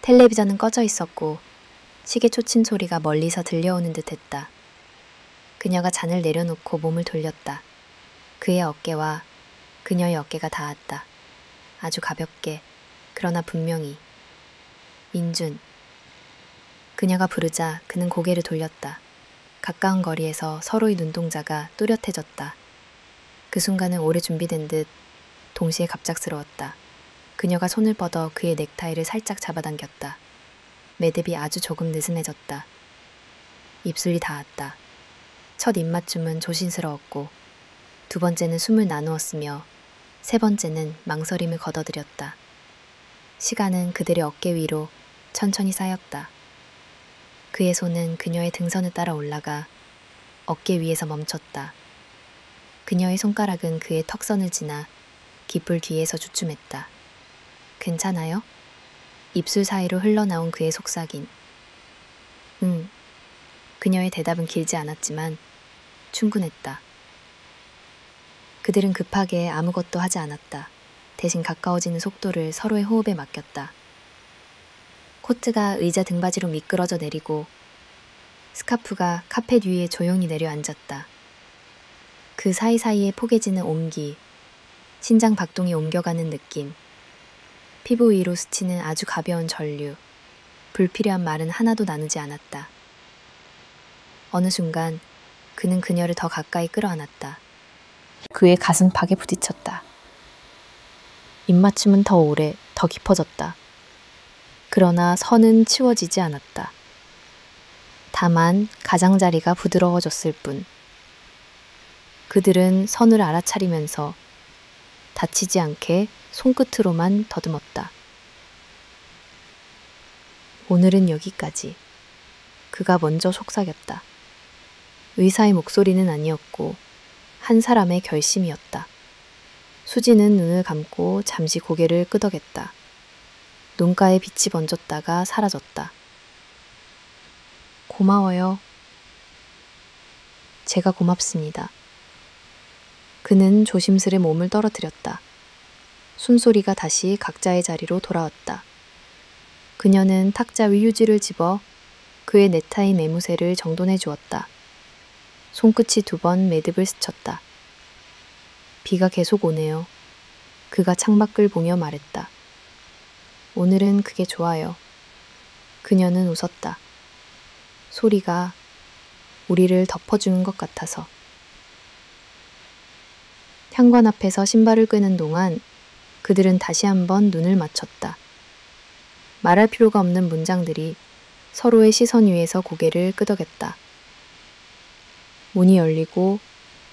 텔레비전은 꺼져 있었고 시계 초침 소리가 멀리서 들려오는 듯했다. 그녀가 잔을 내려놓고 몸을 돌렸다. 그의 어깨와 그녀의 어깨가 닿았다. 아주 가볍게, 그러나 분명히. 민준. 그녀가 부르자 그는 고개를 돌렸다. 가까운 거리에서 서로의 눈동자가 또렷해졌다. 그 순간은 오래 준비된 듯 동시에 갑작스러웠다. 그녀가 손을 뻗어 그의 넥타이를 살짝 잡아당겼다. 매듭이 아주 조금 느슨해졌다. 입술이 닿았다. 첫 입맞춤은 조심스러웠고 두 번째는 숨을 나누었으며 세 번째는 망설임을 걷어들였다. 시간은 그들의 어깨 위로 천천히 쌓였다. 그의 손은 그녀의 등선을 따라 올라가 어깨 위에서 멈췄다. 그녀의 손가락은 그의 턱선을 지나 깃불 뒤에서 주춤했다. 괜찮아요? 입술 사이로 흘러나온 그의 속삭임. 응. 그녀의 대답은 길지 않았지만 충분했다. 그들은 급하게 아무것도 하지 않았다. 대신 가까워지는 속도를 서로의 호흡에 맡겼다. 코트가 의자 등받이로 미끄러져 내리고 스카프가 카펫 위에 조용히 내려앉았다. 그 사이사이에 포개지는 온기, 심장 박동이 옮겨가는 느낌, 피부 위로 스치는 아주 가벼운 전류, 불필요한 말은 하나도 나누지 않았다. 어느 순간 그는 그녀를 더 가까이 끌어안았다. 그의 가슴팍에 부딪혔다. 입맞춤은 더 오래, 더 깊어졌다. 그러나 선은 치워지지 않았다. 다만 가장자리가 부드러워졌을 뿐. 그들은 선을 알아차리면서 다치지 않게 손끝으로만 더듬었다. 오늘은 여기까지. 그가 먼저 속삭였다. 의사의 목소리는 아니었고 한 사람의 결심이었다. 수지는 눈을 감고 잠시 고개를 끄덕였다. 눈가에 빛이 번졌다가 사라졌다. 고마워요. 제가 고맙습니다. 그는 조심스레 몸을 떨어뜨렸다. 숨소리가 다시 각자의 자리로 돌아왔다. 그녀는 탁자 위 휴지를 집어 그의 넥타이 매무새를 정돈해 주었다. 손끝이 2번 매듭을 스쳤다. 비가 계속 오네요. 그가 창밖을 보며 말했다. 오늘은 그게 좋아요. 그녀는 웃었다. 소리가 우리를 덮어주는 것 같아서. 현관 앞에서 신발을 끄는 동안 그들은 다시 한번 눈을 맞췄다. 말할 필요가 없는 문장들이 서로의 시선 위에서 고개를 끄덕였다. 문이 열리고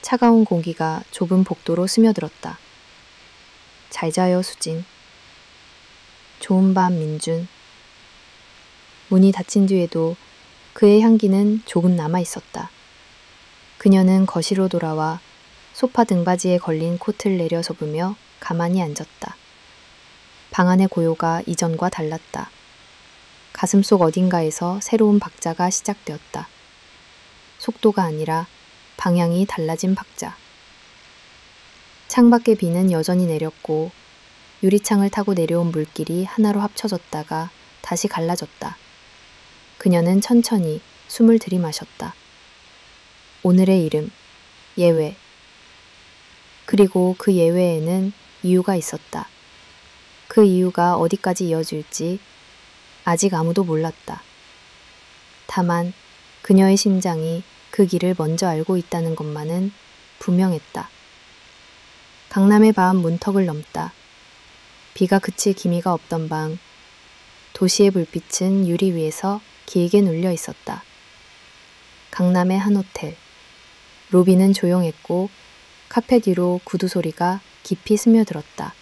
차가운 공기가 좁은 복도로 스며들었다. 잘 자요, 수진. 좋은 밤, 민준. 문이 닫힌 뒤에도 그의 향기는 조금 남아 있었다. 그녀는 거실로 돌아와 소파 등받이에 걸린 코트를 내려접으며 가만히 앉았다. 방 안의 고요가 이전과 달랐다. 가슴속 어딘가에서 새로운 박자가 시작되었다. 속도가 아니라 방향이 달라진 박자. 창밖의 비는 여전히 내렸고 유리창을 타고 내려온 물길이 하나로 합쳐졌다가 다시 갈라졌다. 그녀는 천천히 숨을 들이마셨다. 오늘의 이름, 예외. 그리고 그 예외에는 이유가 있었다. 그 이유가 어디까지 이어질지 아직 아무도 몰랐다. 다만 그녀의 심장이 그 길을 먼저 알고 있다는 것만은 분명했다. 강남의 밤 문턱을 넘다. 비가 그칠 기미가 없던 방, 도시의 불빛은 유리 위에서 길게 눌려 있었다. 강남의 한 호텔. 로비는 조용했고 카페 뒤로 구두 소리가 깊이 스며들었다.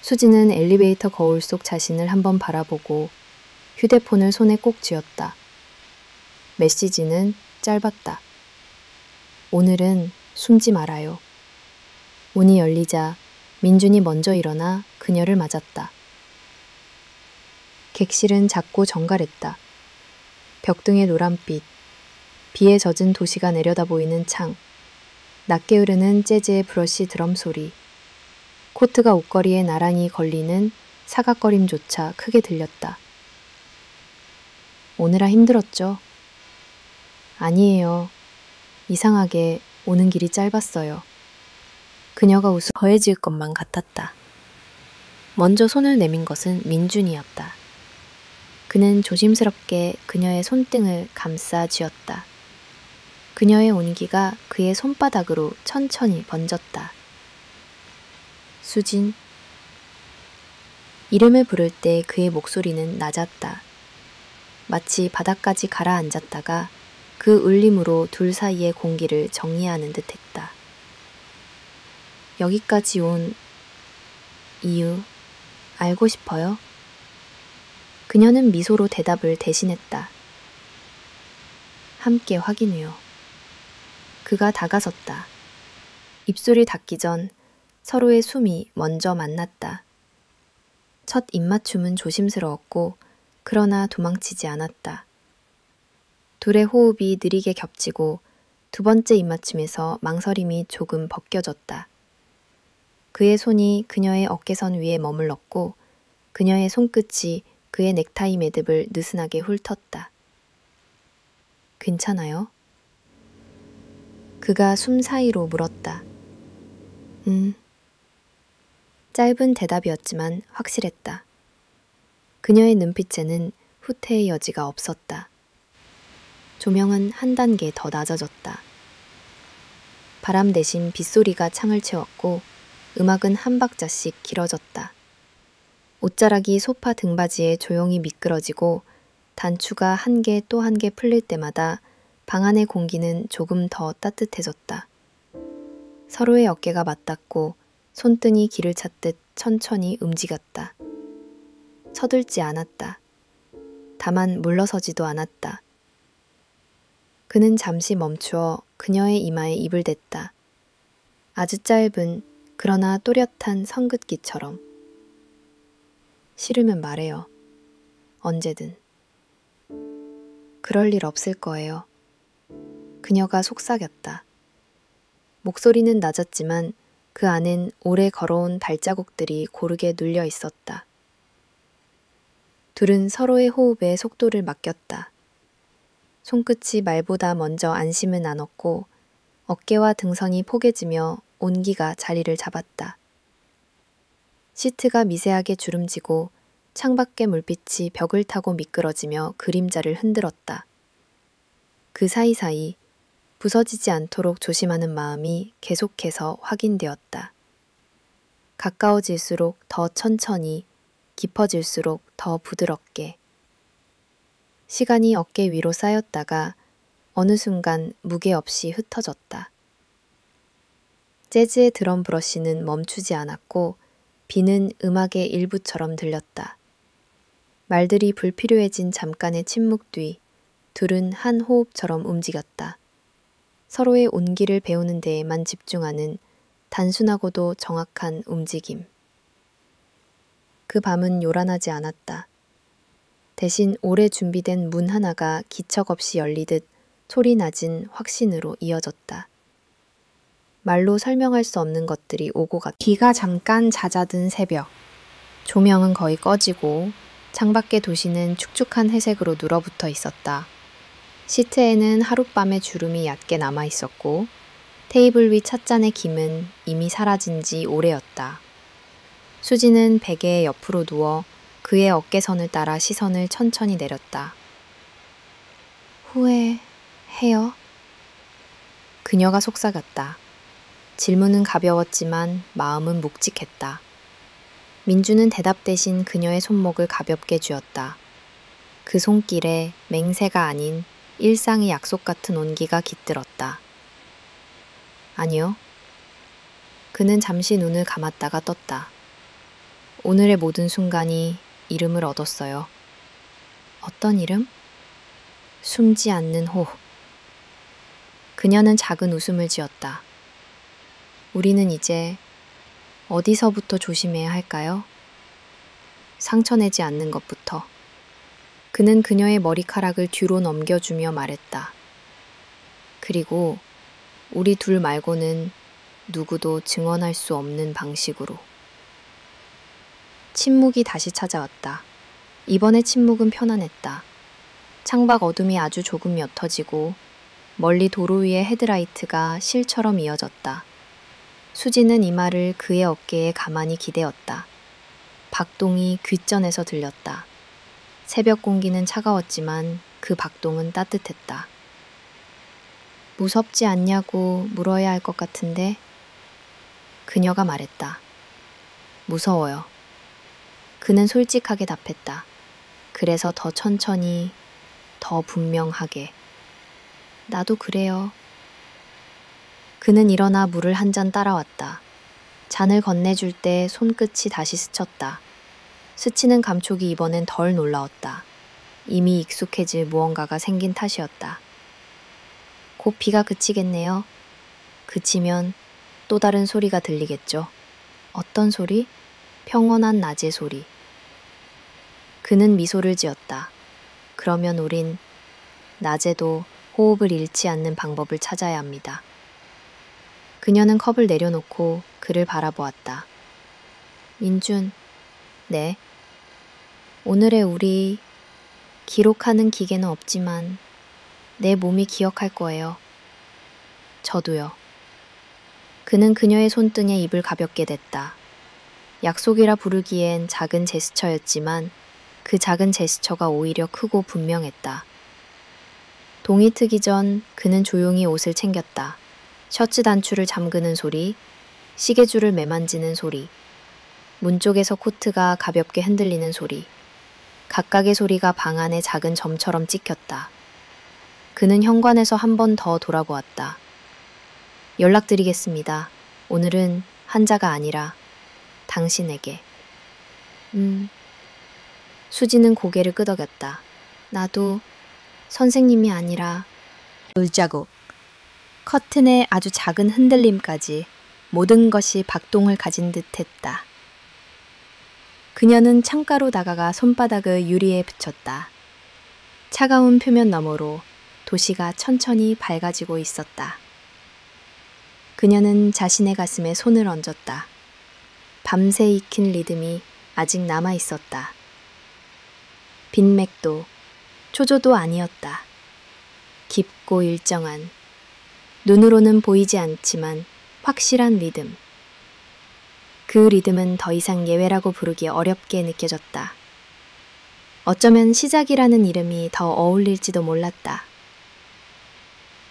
수지는 엘리베이터 거울 속 자신을 한번 바라보고 휴대폰을 손에 꼭 쥐었다. 메시지는 짧았다. 오늘은 숨지 말아요. 문이 열리자 민준이 먼저 일어나 그녀를 맞았다. 객실은 작고 정갈했다. 벽등의 노란빛, 비에 젖은 도시가 내려다 보이는 창, 낮게 흐르는 재즈의 브러쉬 드럼 소리, 코트가 옷걸이에 나란히 걸리는 사각거림조차 크게 들렸다. 오느라 힘들었죠? 아니에요. 이상하게 오는 길이 짧았어요. 그녀가 웃어 더해질 것만 같았다. 먼저 손을 내민 것은 민준이었다. 그는 조심스럽게 그녀의 손등을 감싸 쥐었다. 그녀의 온기가 그의 손바닥으로 천천히 번졌다. 수진. 이름을 부를 때 그의 목소리는 낮았다. 마치 바닥까지 가라앉았다가 그 울림으로 둘 사이의 공기를 정리하는 듯했다. 여기까지 온 이유 알고 싶어요? 그녀는 미소로 대답을 대신했다. 함께 확인해요. 그가 다가섰다. 입술이 닿기 전 서로의 숨이 먼저 만났다. 첫 입맞춤은 조심스러웠고 그러나 도망치지 않았다. 둘의 호흡이 느리게 겹치고 두 번째 입맞춤에서 망설임이 조금 벗겨졌다. 그의 손이 그녀의 어깨선 위에 머물렀고 그녀의 손끝이 그의 넥타이 매듭을 느슨하게 훑었다. 괜찮아요? 그가 숨 사이로 물었다. 짧은 대답이었지만 확실했다. 그녀의 눈빛에는 후퇴의 여지가 없었다. 조명은 한 단계 더 낮아졌다. 바람 대신 빗소리가 창을 채웠고 음악은 한 박자씩 길어졌다. 옷자락이 소파 등받이에 조용히 미끄러지고 단추가 한 개 또 한 개 풀릴 때마다 방 안의 공기는 조금 더 따뜻해졌다. 서로의 어깨가 맞닿고 손등이 길을 찾듯 천천히 움직였다. 서둘지 않았다. 다만 물러서지도 않았다. 그는 잠시 멈추어 그녀의 이마에 입을 댔다. 아주 짧은 그러나 또렷한 성긋기처럼. 싫으면 말해요. 언제든. 그럴 일 없을 거예요. 그녀가 속삭였다. 목소리는 낮았지만 그 안엔 오래 걸어온 발자국들이 고르게 눌려 있었다. 둘은 서로의 호흡에 속도를 맡겼다. 손끝이 말보다 먼저 안심을 나눴고 어깨와 등선이 포개지며 온기가 자리를 잡았다. 시트가 미세하게 주름지고 창밖의 물빛이 벽을 타고 미끄러지며 그림자를 흔들었다. 그 사이사이 부서지지 않도록 조심하는 마음이 계속해서 확인되었다. 가까워질수록 더 천천히, 깊어질수록 더 부드럽게. 시간이 어깨 위로 쌓였다가 어느 순간 무게 없이 흩어졌다. 재즈의 드럼 브러쉬는 멈추지 않았고 비는 음악의 일부처럼 들렸다. 말들이 불필요해진 잠깐의 침묵 뒤 둘은 한 호흡처럼 움직였다. 서로의 온기를 배우는 데에만 집중하는 단순하고도 정확한 움직임. 그 밤은 요란하지 않았다. 대신 오래 준비된 문 하나가 기척 없이 열리듯 소리 낮은 확신으로 이어졌다. 말로 설명할 수 없는 것들이 오고 갔다. 비가 잠깐 잦아든 새벽. 조명은 거의 꺼지고 창밖의 도시는 축축한 회색으로 눌어붙어 있었다. 시트에는 하룻밤의 주름이 얕게 남아 있었고 테이블 위 찻잔의 김은 이미 사라진 지 오래였다. 수지는 베개의 옆으로 누워 그의 어깨선을 따라 시선을 천천히 내렸다. 후회해요? 그녀가 속삭였다. 질문은 가벼웠지만 마음은 묵직했다. 민주는 대답 대신 그녀의 손목을 가볍게 쥐었다. 그 손길에 맹세가 아닌 일상의 약속 같은 온기가 깃들었다. 아니요. 그는 잠시 눈을 감았다가 떴다. 오늘의 모든 순간이 이름을 얻었어요. 어떤 이름? 숨지 않는 호흡. 그녀는 작은 웃음을 지었다. 우리는 이제 어디서부터 조심해야 할까요? 상처내지 않는 것부터. 그는 그녀의 머리카락을 뒤로 넘겨주며 말했다. 그리고 우리 둘 말고는 누구도 증언할 수 없는 방식으로. 침묵이 다시 찾아왔다. 이번의 침묵은 편안했다. 창밖 어둠이 아주 조금 옅어지고 멀리 도로 위의 헤드라이트가 실처럼 이어졌다. 수지는 이 말을 그의 어깨에 가만히 기대었다. 박동이 귓전에서 들렸다. 새벽 공기는 차가웠지만 그 박동은 따뜻했다. 무섭지 않냐고 물어야 할 것 같은데 그녀가 말했다. 무서워요. 그는 솔직하게 답했다. 그래서 더 천천히, 더 분명하게. 나도 그래요. 그는 일어나 물을 한 잔 따라왔다. 잔을 건네줄 때 손끝이 다시 스쳤다. 스치는 감촉이 이번엔 덜 놀라웠다. 이미 익숙해질 무언가가 생긴 탓이었다. 곧 비가 그치겠네요. 그치면 또 다른 소리가 들리겠죠. 어떤 소리? 평온한 낮의 소리. 그는 미소를 지었다. 그러면 우린 낮에도 호흡을 잃지 않는 방법을 찾아야 합니다. 그녀는 컵을 내려놓고 그를 바라보았다. 민준, 네. 오늘의 우리 기록하는 기계는 없지만 내 몸이 기억할 거예요. 저도요. 그는 그녀의 손등에 입을 가볍게 댔다. 약속이라 부르기엔 작은 제스처였지만 그 작은 제스처가 오히려 크고 분명했다. 동이 트기 전 그는 조용히 옷을 챙겼다. 셔츠 단추를 잠그는 소리, 시계줄을 매만지는 소리, 문 쪽에서 코트가 가볍게 흔들리는 소리, 각각의 소리가 방 안에 작은 점처럼 찍혔다. 그는 현관에서 한 번 더 돌아보았다. 연락드리겠습니다. 오늘은 한자가 아니라 당신에게. 수지는 고개를 끄덕였다. 나도 선생님이 아니라 물자국. 커튼의 아주 작은 흔들림까지 모든 것이 박동을 가진 듯 했다. 그녀는 창가로 다가가 손바닥을 유리에 붙였다. 차가운 표면 너머로 도시가 천천히 밝아지고 있었다. 그녀는 자신의 가슴에 손을 얹었다. 밤새 익힌 리듬이 아직 남아 있었다. 빈맥도 초조도 아니었다. 깊고 일정한, 눈으로는 보이지 않지만 확실한 리듬. 그 리듬은 더 이상 예외라고 부르기 어렵게 느껴졌다. 어쩌면 시작이라는 이름이 더 어울릴지도 몰랐다.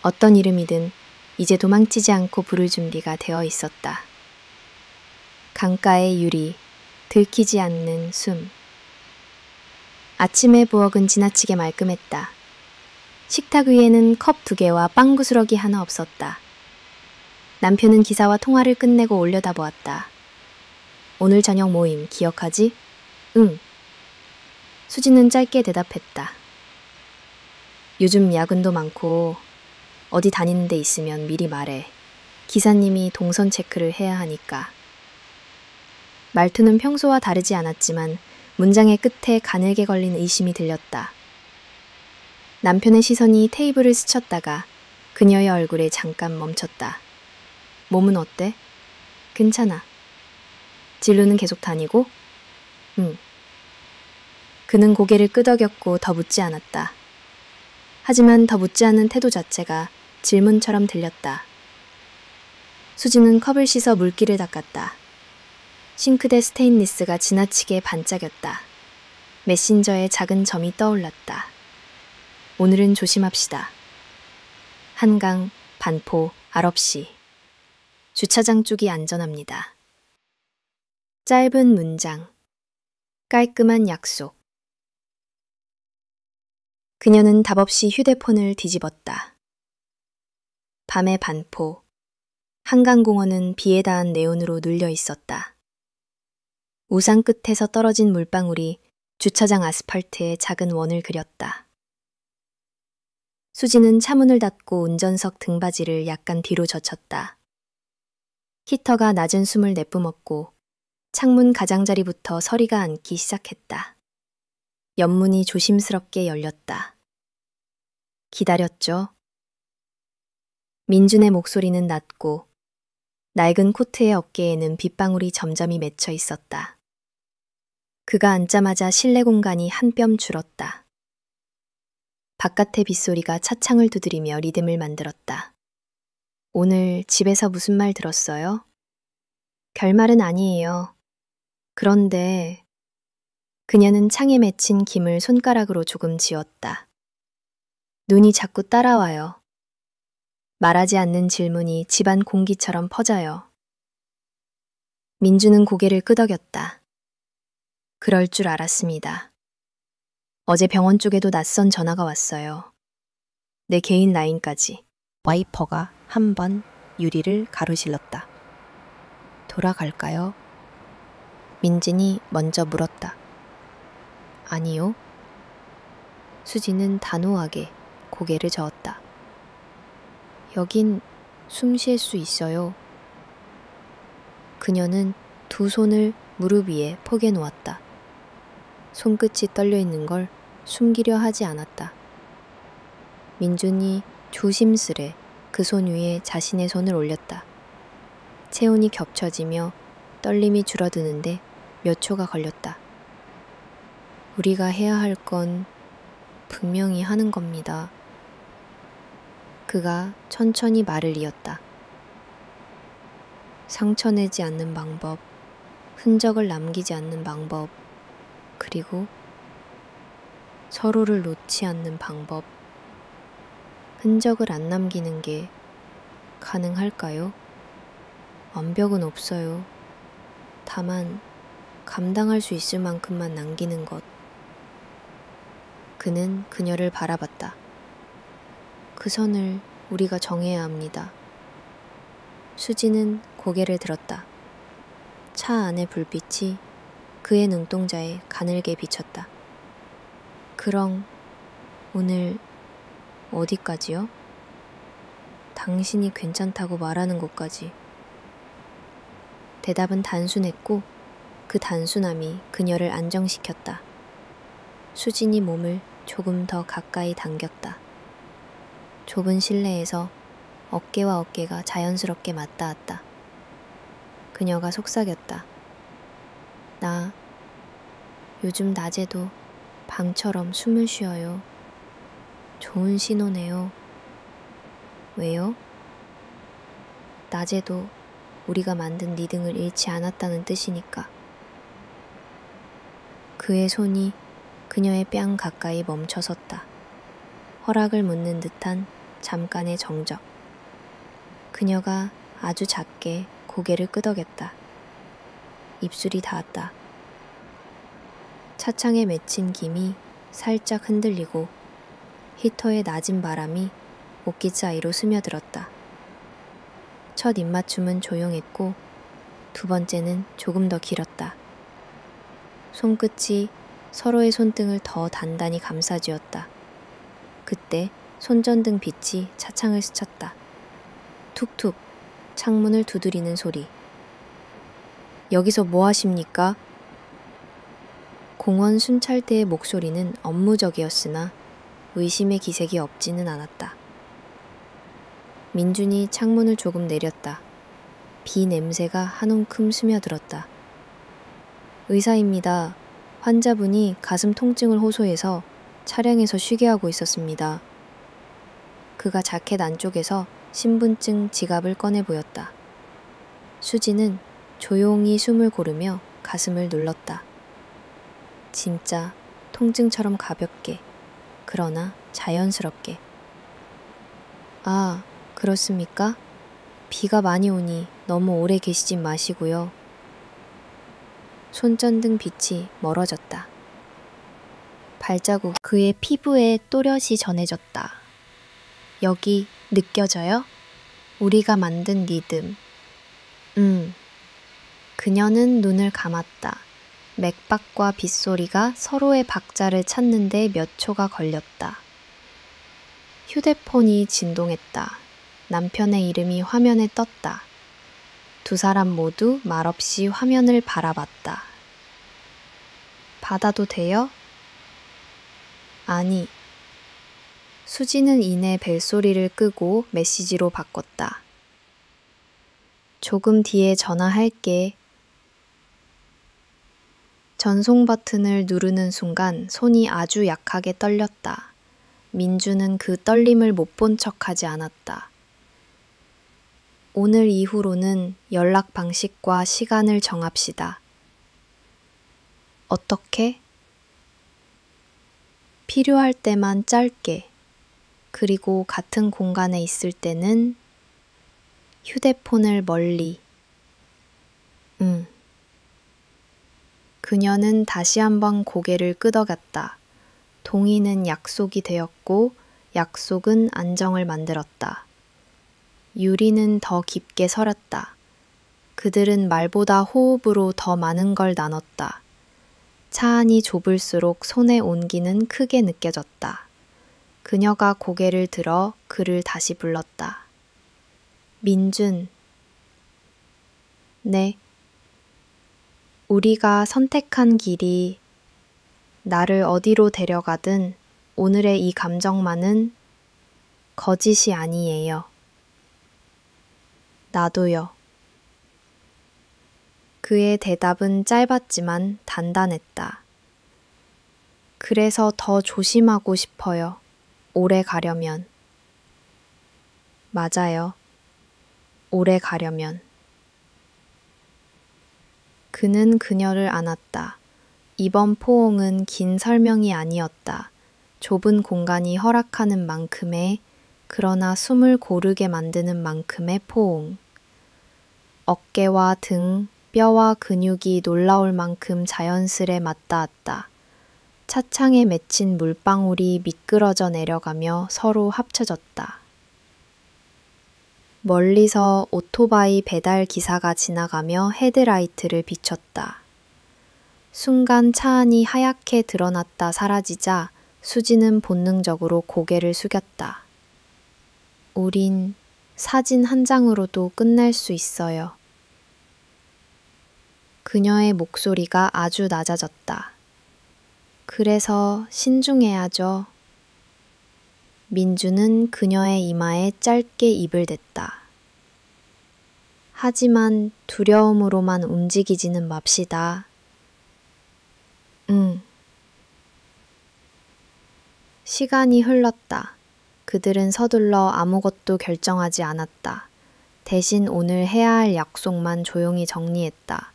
어떤 이름이든 이제 도망치지 않고 부를 준비가 되어 있었다. 강가의 유리, 들키지 않는 숨. 아침의 부엌은 지나치게 말끔했다. 식탁 위에는 컵 2개와 빵 구스러기 하나 없었다. 남편은 기사와 통화를 끝내고 올려다보았다. 오늘 저녁 모임 기억하지? 응. 수지는 짧게 대답했다. 요즘 야근도 많고 어디 다니는 데 있으면 미리 말해. 기사님이 동선 체크를 해야 하니까. 말투는 평소와 다르지 않았지만 문장의 끝에 가늘게 걸린 의심이 들렸다. 남편의 시선이 테이블을 스쳤다가 그녀의 얼굴에 잠깐 멈췄다. 몸은 어때? 괜찮아. 진로는 계속 다니고? 응. 그는 고개를 끄덕였고 더 묻지 않았다. 하지만 더 묻지 않는 태도 자체가 질문처럼 들렸다. 수지는 컵을 씻어 물기를 닦았다. 싱크대 스테인리스가 지나치게 반짝였다. 메신저에 작은 점이 떠올랐다. 오늘은 조심합시다. 한강, 반포, 알업시. 주차장 쪽이 안전합니다. 짧은 문장. 깔끔한 약속. 그녀는 답없이 휴대폰을 뒤집었다. 밤의 반포. 한강공원은 비에 닿은 네온으로 눌려 있었다. 우산 끝에서 떨어진 물방울이 주차장 아스팔트에 작은 원을 그렸다. 수지는 차문을 닫고 운전석 등받이를 약간 뒤로 젖혔다. 히터가 낮은 숨을 내뿜었고 창문 가장자리부터 서리가 앉기 시작했다. 옆문이 조심스럽게 열렸다. 기다렸죠? 민준의 목소리는 낮고 낡은 코트의 어깨에는 빗방울이 점점이 맺혀 있었다. 그가 앉자마자 실내 공간이 한 뼘 줄었다. 바깥의 빗소리가 차창을 두드리며 리듬을 만들었다. 오늘 집에서 무슨 말 들었어요? 별말은 아니에요. 그런데 그녀는 창에 맺힌 김을 손가락으로 조금 지웠다. 눈이 자꾸 따라와요. 말하지 않는 질문이 집안 공기처럼 퍼져요. 민주는 고개를 끄덕였다. 그럴 줄 알았습니다. 어제 병원 쪽에도 낯선 전화가 왔어요. 내 개인 라인까지. 와이퍼가 한 번 유리를 가로질렀다. 돌아갈까요? 민진이 먼저 물었다. 아니요. 수지는 단호하게 고개를 저었다. 여긴 숨 쉴 수 있어요. 그녀는 두 손을 무릎 위에 포개 놓았다. 손끝이 떨려 있는 걸 숨기려 하지 않았다. 민준이 조심스레 그 손 위에 자신의 손을 올렸다. 체온이 겹쳐지며 떨림이 줄어드는데 몇 초가 걸렸다. 우리가 해야 할 건 분명히 하는 겁니다. 그가 천천히 말을 이었다. 상처내지 않는 방법, 흔적을 남기지 않는 방법, 그리고 서로를 놓지 않는 방법. 흔적을 안 남기는 게 가능할까요? 완벽은 없어요. 다만 감당할 수 있을 만큼만 남기는 것. 그는 그녀를 바라봤다. 그 선을 우리가 정해야 합니다. 수지는 고개를 들었다. 차 안의 불빛이 그의 눈동자에 가늘게 비쳤다. 그럼 오늘 어디까지요? 당신이 괜찮다고 말하는 곳까지. 대답은 단순했고 그 단순함이 그녀를 안정시켰다. 수진이 몸을 조금 더 가까이 당겼다. 좁은 실내에서 어깨와 어깨가 자연스럽게 맞닿았다. 그녀가 속삭였다. 나 요즘 낮에도 방처럼 숨을 쉬어요. 좋은 신호네요. 왜요? 낮에도 우리가 만든 리듬을 잃지 않았다는 뜻이니까. 그의 손이 그녀의 뺨 가까이 멈춰섰다. 허락을 묻는 듯한 잠깐의 정적. 그녀가 아주 작게 고개를 끄덕였다. 입술이 닿았다. 차창에 맺힌 김이 살짝 흔들리고 히터의 낮은 바람이 옷깃 사이로 스며들었다. 첫 입맞춤은 조용했고 두 번째는 조금 더 길었다. 손끝이 서로의 손등을 더 단단히 감싸쥐었다. 그때 손전등 빛이 차창을 스쳤다. 툭툭 창문을 두드리는 소리. 여기서 뭐 하십니까? 공원 순찰대의 목소리는 업무적이었으나 의심의 기색이 없지는 않았다. 민준이 창문을 조금 내렸다. 비 냄새가 한 움큼 스며들었다. 의사입니다. 환자분이 가슴 통증을 호소해서 차량에서 쉬게 하고 있었습니다. 그가 자켓 안쪽에서 신분증 지갑을 꺼내 보였다. 수지는 조용히 숨을 고르며 가슴을 눌렀다. 진짜 통증처럼 가볍게 그러나 자연스럽게. 아, 그렇습니까? 비가 많이 오니 너무 오래 계시진 마시고요. 손전등 빛이 멀어졌다. 발자국 그의 피부에 또렷이 전해졌다. 여기 느껴져요? 우리가 만든 리듬. 그녀는 눈을 감았다. 맥박과 빗소리가 서로의 박자를 찾는데 몇 초가 걸렸다. 휴대폰이 진동했다. 남편의 이름이 화면에 떴다. 두 사람 모두 말없이 화면을 바라봤다. 받아도 돼요? 아니. 수지는 이내 벨소리를 끄고 메시지로 바꿨다. 조금 뒤에 전화할게. 전송 버튼을 누르는 순간 손이 아주 약하게 떨렸다. 민주는 그 떨림을 못 본 척하지 않았다. 오늘 이후로는 연락 방식과 시간을 정합시다. 어떻게? 필요할 때만 짧게, 그리고 같은 공간에 있을 때는 휴대폰을 멀리. 그녀는 다시 한번 고개를 끄덕였다. 동의는 약속이 되었고 약속은 안정을 만들었다. 유리는 더 깊게 서렸다. 그들은 말보다 호흡으로 더 많은 걸 나눴다. 차 안이 좁을수록 손의 온기는 크게 느껴졌다. 그녀가 고개를 들어 그를 다시 불렀다. 민준. 네. 우리가 선택한 길이 나를 어디로 데려가든 오늘의 이 감정만은 거짓이 아니에요. 나도요. 그의 대답은 짧았지만 단단했다. 그래서 더 조심하고 싶어요. 오래 가려면. 맞아요. 오래 가려면. 그는 그녀를 안았다. 이번 포옹은 긴 설명이 아니었다. 좁은 공간이 허락하는 만큼의, 그러나 숨을 고르게 만드는 만큼의 포옹. 어깨와 등, 뼈와 근육이 놀라울 만큼 자연스레 맞닿았다. 차창에 맺힌 물방울이 미끄러져 내려가며 서로 합쳐졌다. 멀리서 오토바이 배달 기사가 지나가며 헤드라이트를 비췄다. 순간 차 안이 하얗게 드러났다 사라지자 수지는 본능적으로 고개를 숙였다. 우린 사진 한 장으로도 끝낼 수 있어요. 그녀의 목소리가 아주 낮아졌다. 그래서 신중해야죠. 민주는 그녀의 이마에 짧게 입을 댔다. 하지만 두려움으로만 움직이지는 맙시다. 시간이 흘렀다. 그들은 서둘러 아무것도 결정하지 않았다. 대신 오늘 해야 할 약속만 조용히 정리했다.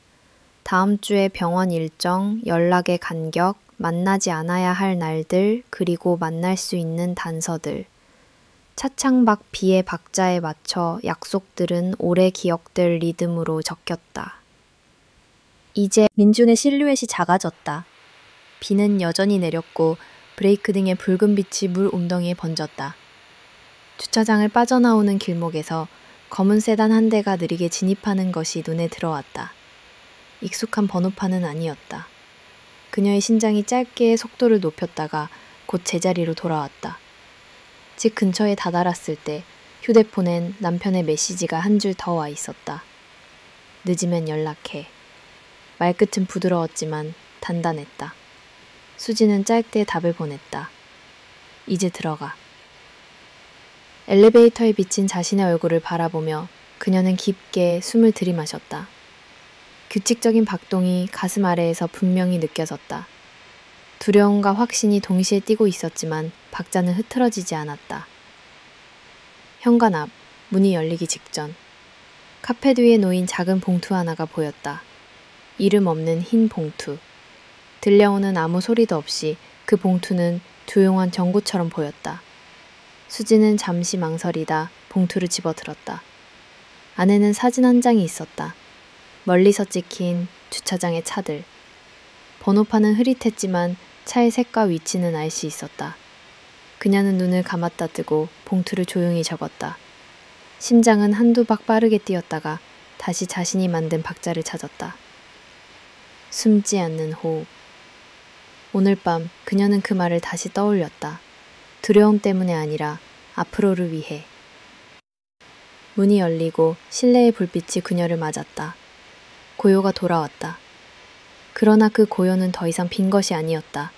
다음 주에 병원 일정, 연락의 간격, 만나지 않아야 할 날들, 그리고 만날 수 있는 단서들. 차창 밖 비의 박자에 맞춰 약속들은 오래 기억될 리듬으로 적혔다. 이제 민준의 실루엣이 작아졌다. 비는 여전히 내렸고 브레이크 등의 붉은 빛이 물 웅덩이에 번졌다. 주차장을 빠져나오는 길목에서 검은 세단 한 대가 느리게 진입하는 것이 눈에 들어왔다. 익숙한 번호판은 아니었다. 그녀의 심장이 짧게 속도를 높였다가 곧 제자리로 돌아왔다. 집 근처에 다다랐을 때 휴대폰엔 남편의 메시지가 한 줄 더 와 있었다. 늦으면 연락해. 말끝은 부드러웠지만 단단했다. 수지는 짧게 답을 보냈다. 이제 들어가. 엘리베이터에 비친 자신의 얼굴을 바라보며 그녀는 깊게 숨을 들이마셨다. 규칙적인 박동이 가슴 아래에서 분명히 느껴졌다. 두려움과 확신이 동시에 뛰고 있었지만 박자는 흐트러지지 않았다. 현관 앞, 문이 열리기 직전. 카펫 위에 놓인 작은 봉투 하나가 보였다. 이름 없는 흰 봉투. 들려오는 아무 소리도 없이 그 봉투는 조용한 경고처럼 보였다. 수지는 잠시 망설이다 봉투를 집어들었다. 안에는 사진 한 장이 있었다. 멀리서 찍힌 주차장의 차들. 번호판은 흐릿했지만 차의 색과 위치는 알 수 있었다. 그녀는 눈을 감았다 뜨고 봉투를 조용히 접었다. 심장은 한두 박 빠르게 뛰었다가 다시 자신이 만든 박자를 찾았다. 숨지 않는 호흡. 오늘 밤 그녀는 그 말을 다시 떠올렸다. 두려움 때문에 아니라 앞으로를 위해. 문이 열리고 실내의 불빛이 그녀를 맞았다. 고요가 돌아왔다. 그러나 그 고요는 더 이상 빈 것이 아니었다.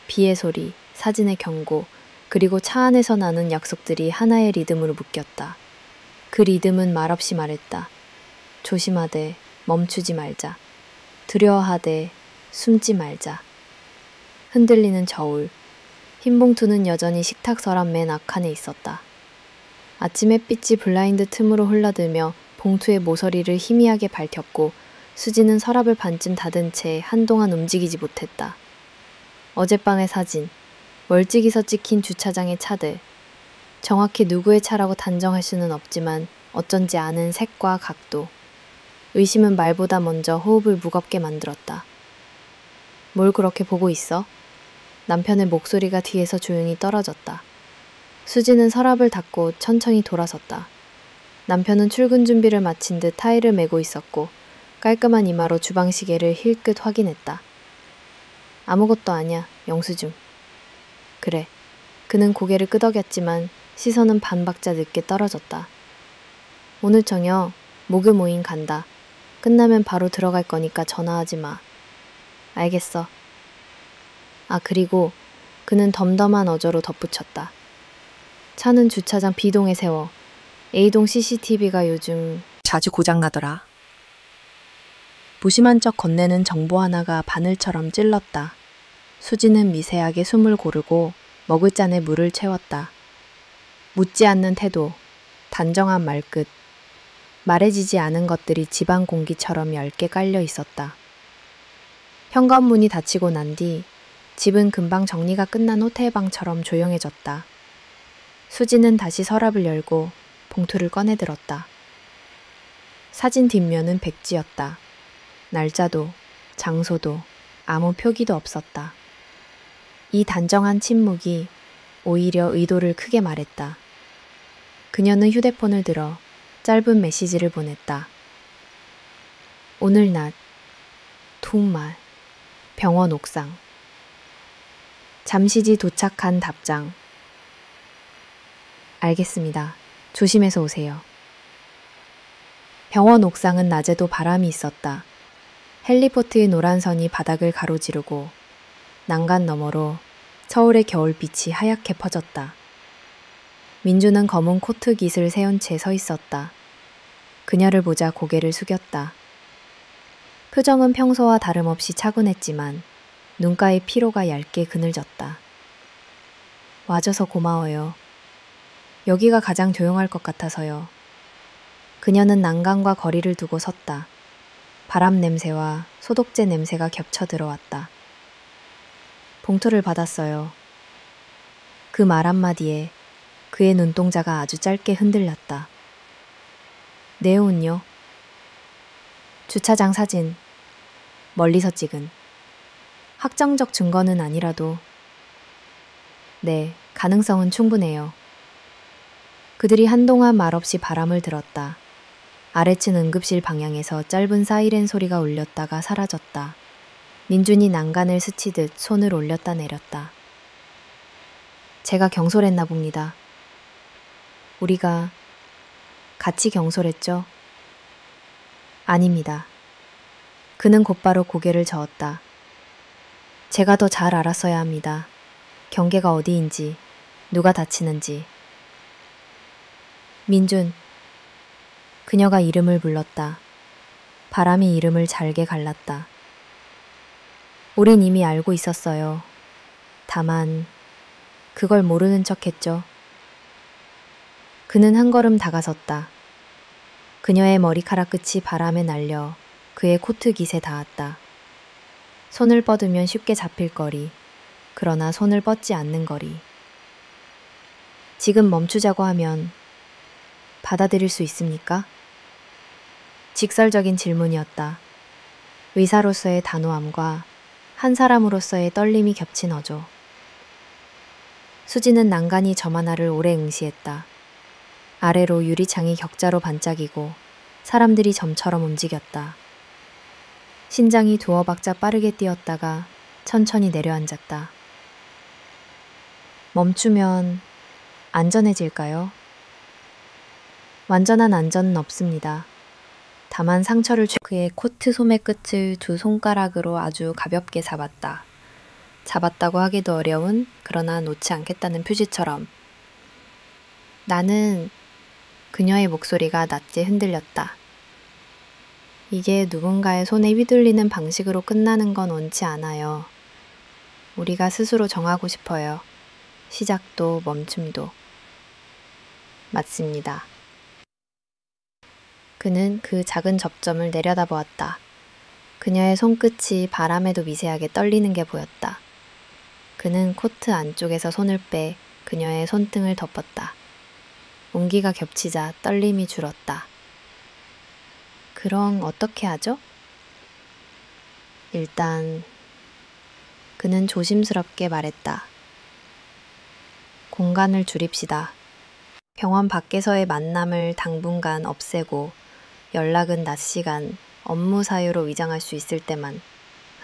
비의 소리, 사진의 경고, 그리고 차 안에서 나는 약속들이 하나의 리듬으로 묶였다. 그 리듬은 말없이 말했다. 조심하되 멈추지 말자. 두려워하되 숨지 말자. 흔들리는 저울. 흰 봉투는 여전히 식탁 서랍 맨 앞칸에 있었다. 아침 햇빛이 블라인드 틈으로 흘러들며 봉투의 모서리를 희미하게 밝혔고 수지는 서랍을 반쯤 닫은 채 한동안 움직이지 못했다. 어젯밤의 사진, 멀찍이서 찍힌 주차장의 차들. 정확히 누구의 차라고 단정할 수는 없지만 어쩐지 아는 색과 각도. 의심은 말보다 먼저 호흡을 무겁게 만들었다. 뭘 그렇게 보고 있어? 남편의 목소리가 뒤에서 조용히 떨어졌다. 수지는 서랍을 닫고 천천히 돌아섰다. 남편은 출근 준비를 마친 듯 타일을 메고 있었고 깔끔한 이마로 주방 시계를 힐끗 확인했다. 아무것도 아냐, 영수증. 그래. 그는 고개를 끄덕였지만 시선은 반박자 늦게 떨어졌다. 오늘 저녁 모교 모임 간다. 끝나면 바로 들어갈 거니까 전화하지 마. 알겠어. 아, 그리고 그는 덤덤한 어조로 덧붙였다. 차는 주차장 B동에 세워. A동 CCTV가 요즘 자주 고장나더라. 무심한 척 건네는 정보 하나가 바늘처럼 찔렀다. 수지는 미세하게 숨을 고르고 먹을 잔에 물을 채웠다. 묻지 않는 태도, 단정한 말끝, 말해지지 않은 것들이 집안 공기처럼 얇게 깔려 있었다. 현관문이 닫히고 난 뒤 집은 금방 정리가 끝난 호텔방처럼 조용해졌다. 수지는 다시 서랍을 열고 봉투를 꺼내들었다. 사진 뒷면은 백지였다. 날짜도 장소도 아무 표기도 없었다. 이 단정한 침묵이 오히려 의도를 크게 말했다. 그녀는 휴대폰을 들어 짧은 메시지를 보냈다. 오늘 낮, 퉁말, 병원 옥상. 잠시 뒤 도착한 답장. 알겠습니다. 조심해서 오세요. 병원 옥상은 낮에도 바람이 있었다. 헬리포트의 노란 선이 바닥을 가로지르고 난간 너머로 서울의 겨울빛이 하얗게 퍼졌다. 민주는 검은 코트 깃을 세운 채 서 있었다. 그녀를 보자 고개를 숙였다. 표정은 평소와 다름없이 차분했지만 눈가의 피로가 얇게 그늘졌다. 와줘서 고마워요. 여기가 가장 조용할 것 같아서요. 그녀는 난간과 거리를 두고 섰다. 바람 냄새와 소독제 냄새가 겹쳐 들어왔다. 봉투를 받았어요. 그 말 한마디에 그의 눈동자가 아주 짧게 흔들렸다. 내용은요? 주차장 사진, 멀리서 찍은. 확정적 증거는 아니라도 네, 가능성은 충분해요. 그들이 한동안 말없이 바람을 들었다. 아래층 응급실 방향에서 짧은 사이렌 소리가 울렸다가 사라졌다. 민준이 난간을 스치듯 손을 올렸다 내렸다. 제가 경솔했나 봅니다. 우리가 같이 경솔했죠? 아닙니다. 그는 곧바로 고개를 저었다. 제가 더 잘 알았어야 합니다. 경계가 어디인지, 누가 다치는지. 민준. 그녀가 이름을 불렀다. 바람이 이름을 잘게 갈랐다. 우린 이미 알고 있었어요. 다만 그걸 모르는 척했죠. 그는 한 걸음 다가섰다. 그녀의 머리카락 끝이 바람에 날려 그의 코트 깃에 닿았다. 손을 뻗으면 쉽게 잡힐 거리. 그러나 손을 뻗지 않는 거리. 지금 멈추자고 하면 받아들일 수 있습니까? 직설적인 질문이었다. 의사로서의 단호함과 한 사람으로서의 떨림이 겹친 어조. 수지는 난간히 점 하나를 오래 응시했다. 아래로 유리창이 격자로 반짝이고 사람들이 점처럼 움직였다. 심장이 두어 박자 빠르게 뛰었다가 천천히 내려앉았다. 멈추면 안전해질까요? 완전한 안전은 없습니다. 다만 상처를 그의 코트 소매 끝을 두 손가락으로 아주 가볍게 잡았다. 잡았다고 하기도 어려운 그러나 놓지 않겠다는 표시처럼. 나는 그녀의 목소리가 낮게 흔들렸다. 이게 누군가의 손에 휘둘리는 방식으로 끝나는 건 원치 않아요. 우리가 스스로 정하고 싶어요. 시작도 멈춤도. 맞습니다. 그는 그 작은 접점을 내려다보았다. 그녀의 손끝이 바람에도 미세하게 떨리는 게 보였다. 그는 코트 안쪽에서 손을 빼 그녀의 손등을 덮었다. 온기가 겹치자 떨림이 줄었다. 그럼 어떻게 하죠? 일단 그는 조심스럽게 말했다. 공간을 줄입시다. 병원 밖에서의 만남을 당분간 없애고 연락은 낮 시간, 업무 사유로 위장할 수 있을 때만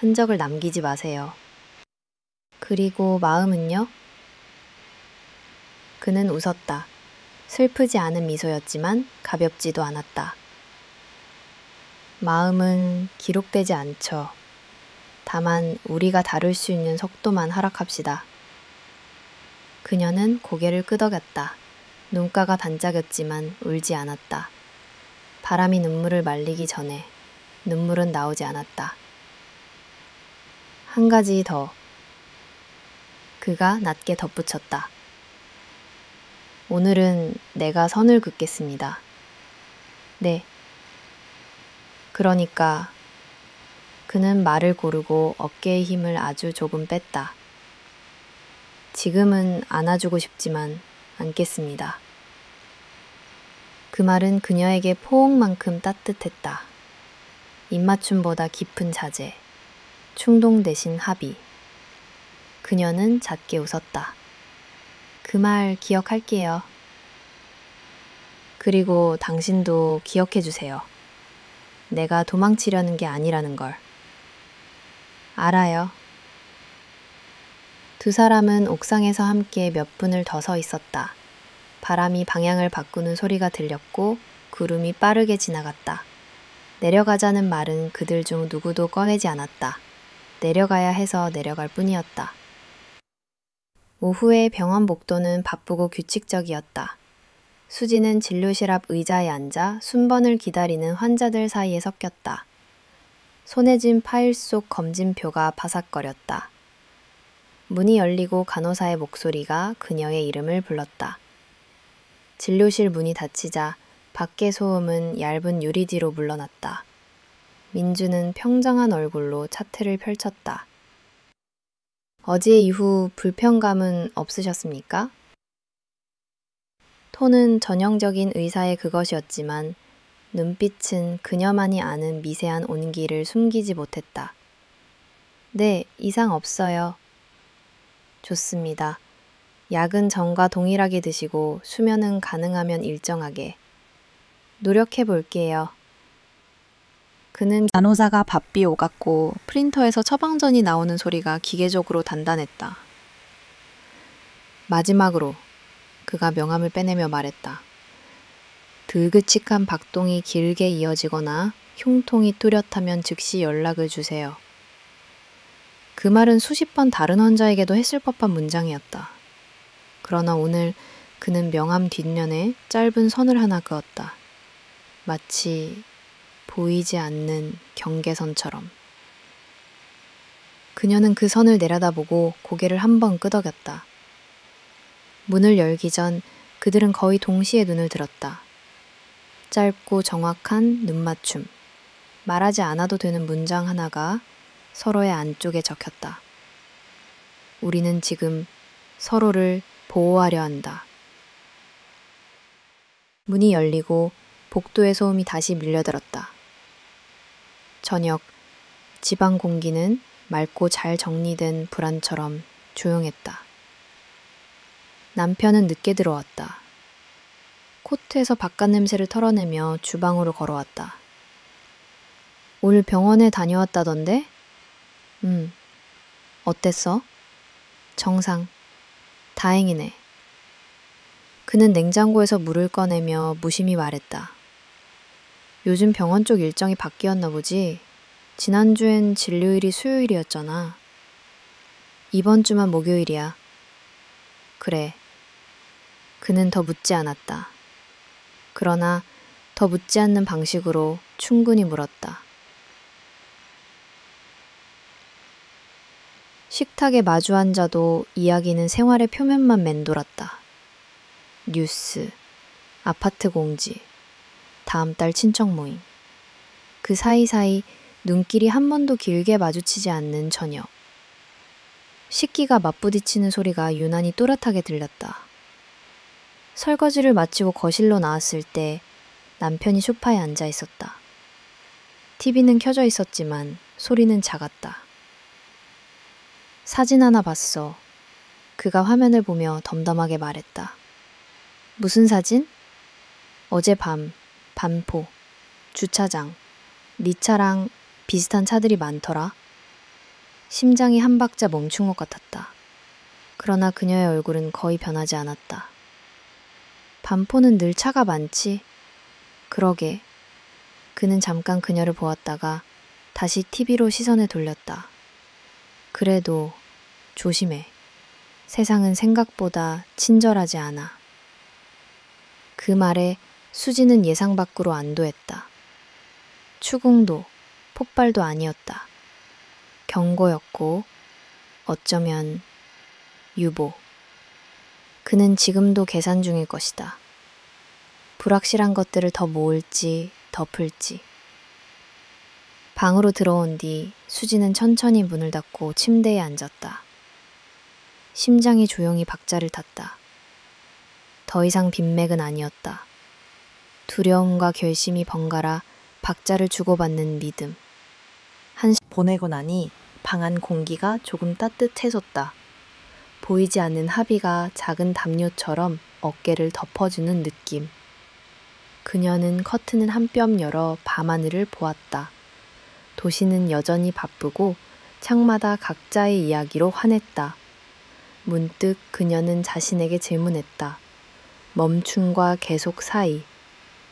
흔적을 남기지 마세요. 그리고 마음은요? 그는 웃었다. 슬프지 않은 미소였지만 가볍지도 않았다. 마음은 기록되지 않죠. 다만 우리가 다룰 수 있는 속도만 하락합시다. 그녀는 고개를 끄덕였다. 눈가가 반짝였지만 울지 않았다. 바람이 눈물을 말리기 전에 눈물은 나오지 않았다. 한 가지 더. 그가 낮게 덧붙였다. 오늘은 내가 선을 긋겠습니다. 네. 그러니까 그는 말을 고르고 어깨의 힘을 아주 조금 뺐다. 지금은 안아주고 싶지만 않겠습니다. 그 말은 그녀에게 포옹만큼 따뜻했다. 입맞춤보다 깊은 자제, 충동 대신 합의. 그녀는 작게 웃었다. 그 말 기억할게요. 그리고 당신도 기억해 주세요. 내가 도망치려는 게 아니라는 걸. 알아요. 두 사람은 옥상에서 함께 몇 분을 더 서 있었다. 바람이 방향을 바꾸는 소리가 들렸고 구름이 빠르게 지나갔다. 내려가자는 말은 그들 중 누구도 꺼내지 않았다. 내려가야 해서 내려갈 뿐이었다. 오후에 병원 복도는 바쁘고 규칙적이었다. 수지는 진료실 앞 의자에 앉아 순번을 기다리는 환자들 사이에 섞였다. 손에 쥔 파일 속 검진표가 바삭거렸다. 문이 열리고 간호사의 목소리가 그녀의 이름을 불렀다. 진료실 문이 닫히자 밖의 소음은 얇은 유리 뒤로 물러났다. 민주는 평정한 얼굴로 차트를 펼쳤다. 어제 이후 불편감은 없으셨습니까? 톤은 전형적인 의사의 그것이었지만 눈빛은 그녀만이 아는 미세한 온기를 숨기지 못했다. 네, 이상 없어요. 좋습니다. 약은 전과 동일하게 드시고 수면은 가능하면 일정하게. 노력해 볼게요. 그는 간호사가 바삐 오갔고 프린터에서 처방전이 나오는 소리가 기계적으로 단단했다. 마지막으로 그가 명함을 빼내며 말했다. 들그칙한 박동이 길게 이어지거나 흉통이 뚜렷하면 즉시 연락을 주세요. 그 말은 수십 번 다른 환자에게도 했을 법한 문장이었다. 그러나 오늘 그는 명함 뒷면에 짧은 선을 하나 그었다. 마치 보이지 않는 경계선처럼. 그녀는 그 선을 내려다보고 고개를 한 번 끄덕였다. 문을 열기 전 그들은 거의 동시에 눈을 들었다. 짧고 정확한 눈맞춤. 말하지 않아도 되는 문장 하나가 서로의 안쪽에 적혔다. 우리는 지금 서로를 보호하려 한다. 문이 열리고 복도의 소음이 다시 밀려들었다. 저녁, 지방 공기는 맑고 잘 정리된 불안처럼 조용했다. 남편은 늦게 들어왔다. 코트에서 바깥 냄새를 털어내며 주방으로 걸어왔다. 오늘 병원에 다녀왔다던데? 어땠어? 정상. 다행이네. 그는 냉장고에서 물을 꺼내며 무심히 말했다. 요즘 병원 쪽 일정이 바뀌었나 보지? 지난주엔 진료일이 수요일이었잖아. 이번 주만 목요일이야. 그래. 그는 더 묻지 않았다. 그러나 더 묻지 않는 방식으로 충분히 물었다. 식탁에 마주 앉아도 이야기는 생활의 표면만 맴돌았다. 뉴스, 아파트 공지, 다음 달 친척 모임. 그 사이사이 눈길이 한 번도 길게 마주치지 않는 저녁. 식기가 맞부딪히는 소리가 유난히 또렷하게 들렸다. 설거지를 마치고 거실로 나왔을 때 남편이 소파에 앉아 있었다. TV는 켜져 있었지만 소리는 작았다. 사진 하나 봤어. 그가 화면을 보며 덤덤하게 말했다. 무슨 사진? 어젯밤, 반포, 주차장, 네 차랑 비슷한 차들이 많더라. 심장이 한 박자 멈춘 것 같았다. 그러나 그녀의 얼굴은 거의 변하지 않았다. 반포는 늘 차가 많지? 그러게. 그는 잠깐 그녀를 보았다가 다시 TV로 시선을 돌렸다. 그래도 조심해. 세상은 생각보다 친절하지 않아. 그 말에 수지는 예상 밖으로 안도했다. 추궁도, 폭발도 아니었다. 경고였고 어쩌면 유보. 그는 지금도 계산 중일 것이다. 불확실한 것들을 더 모을지 더 풀지. 방으로 들어온 뒤 수지는 천천히 문을 닫고 침대에 앉았다. 심장이 조용히 박자를 탔다. 더 이상 빈맥은 아니었다. 두려움과 결심이 번갈아 박자를 주고받는 리듬. 한시 보내고 나니 방 안 공기가 조금 따뜻해졌다. 보이지 않는 합의가 작은 담요처럼 어깨를 덮어주는 느낌. 그녀는 커튼을 한 뼘 열어 밤하늘을 보았다. 도시는 여전히 바쁘고 창마다 각자의 이야기로 화냈다. 문득 그녀는 자신에게 질문했다. 멈춤과 계속 사이.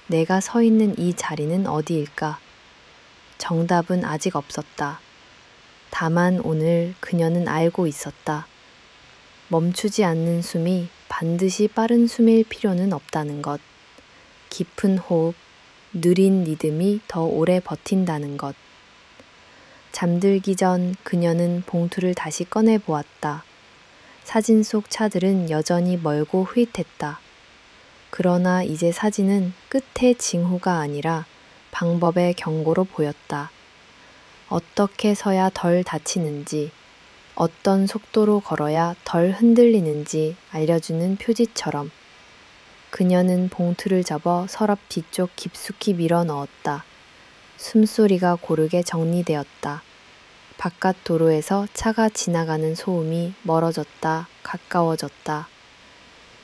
내가 서 있는 이 자리는 어디일까? 정답은 아직 없었다. 다만 오늘 그녀는 알고 있었다. 멈추지 않는 숨이 반드시 빠른 숨일 필요는 없다는 것. 깊은 호흡, 느린 리듬이 더 오래 버틴다는 것. 잠들기 전 그녀는 봉투를 다시 꺼내 보았다. 사진 속 차들은 여전히 멀고 흐릿했다. 그러나 이제 사진은 끝의 징후가 아니라 방법의 경고로 보였다. 어떻게 서야 덜 다치는지, 어떤 속도로 걸어야 덜 흔들리는지 알려주는 표지처럼. 그녀는 봉투를 접어 서랍 뒤쪽 깊숙이 밀어 넣었다. 숨소리가 고르게 정리되었다. 바깥 도로에서 차가 지나가는 소음이 멀어졌다, 가까워졌다.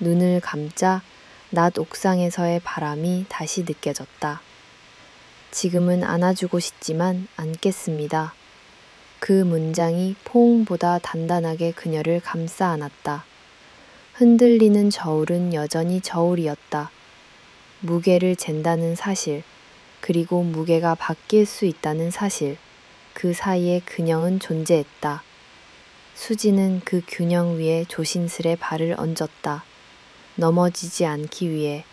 눈을 감자 낮 옥상에서의 바람이 다시 느껴졌다. 지금은 안아주고 싶지만 않겠습니다. 그 문장이 포옹보다 단단하게 그녀를 감싸 안았다. 흔들리는 저울은 여전히 저울이었다. 무게를 잰다는 사실, 그리고 무게가 바뀔 수 있다는 사실, 그 사이에 균형은 존재했다. 수지는 그 균형 위에 조심스레 발을 얹었다. 넘어지지 않기 위해,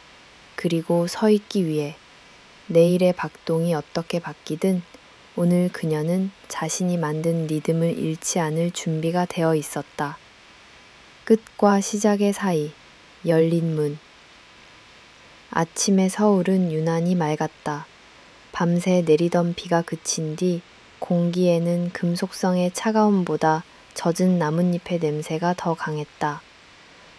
그리고 서 있기 위해. 내일의 박동이 어떻게 바뀌든 오늘 그녀는 자신이 만든 리듬을 잃지 않을 준비가 되어 있었다. 끝과 시작의 사이, 열린 문. 아침의 서울은 유난히 맑았다. 밤새 내리던 비가 그친 뒤 공기에는 금속성의 차가움보다 젖은 나뭇잎의 냄새가 더 강했다.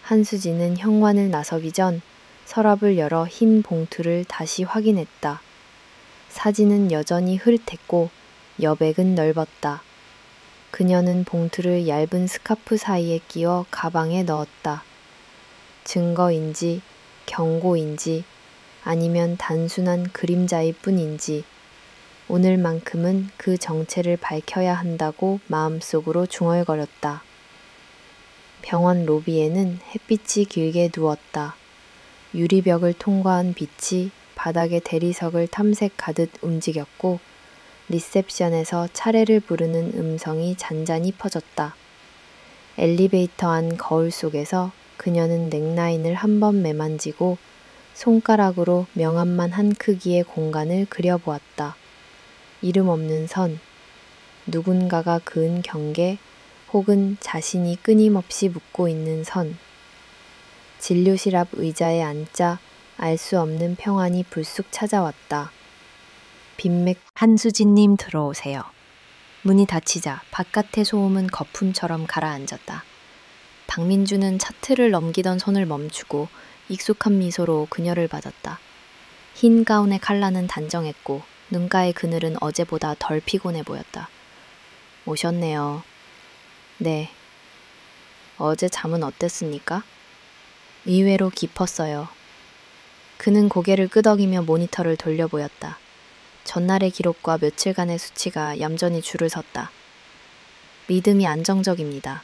한수진은 현관을 나서기 전 서랍을 열어 흰 봉투를 다시 확인했다. 사진은 여전히 흐릿했고 여백은 넓었다. 그녀는 봉투를 얇은 스카프 사이에 끼워 가방에 넣었다. 증거인지, 경고인지, 아니면 단순한 그림자일 뿐인지, 오늘만큼은 그 정체를 밝혀야 한다고 마음속으로 중얼거렸다. 병원 로비에는 햇빛이 길게 누웠다. 유리벽을 통과한 빛이 바닥의 대리석을 탐색하듯 움직였고 리셉션에서 차례를 부르는 음성이 잔잔히 퍼졌다. 엘리베이터 안 거울 속에서 그녀는 넥라인을 한 번 매만지고 손가락으로 명암만 한 크기의 공간을 그려보았다. 이름 없는 선, 누군가가 그은 경계 혹은 자신이 끊임없이 묻고 있는 선. 진료실 앞 의자에 앉자 알 수 없는 평안이 불쑥 찾아왔다. 빈맥 한수진님 들어오세요. 문이 닫히자 바깥의 소음은 거품처럼 가라앉았다. 박민주는 차트를 넘기던 손을 멈추고 익숙한 미소로 그녀를 받았다. 흰 가운의 컬러는 단정했고 눈가의 그늘은 어제보다 덜 피곤해 보였다. 오셨네요. 네. 어제 잠은 어땠습니까? 의외로 깊었어요. 그는 고개를 끄덕이며 모니터를 돌려보였다. 전날의 기록과 며칠간의 수치가 얌전히 줄을 섰다. 리듬이 안정적입니다.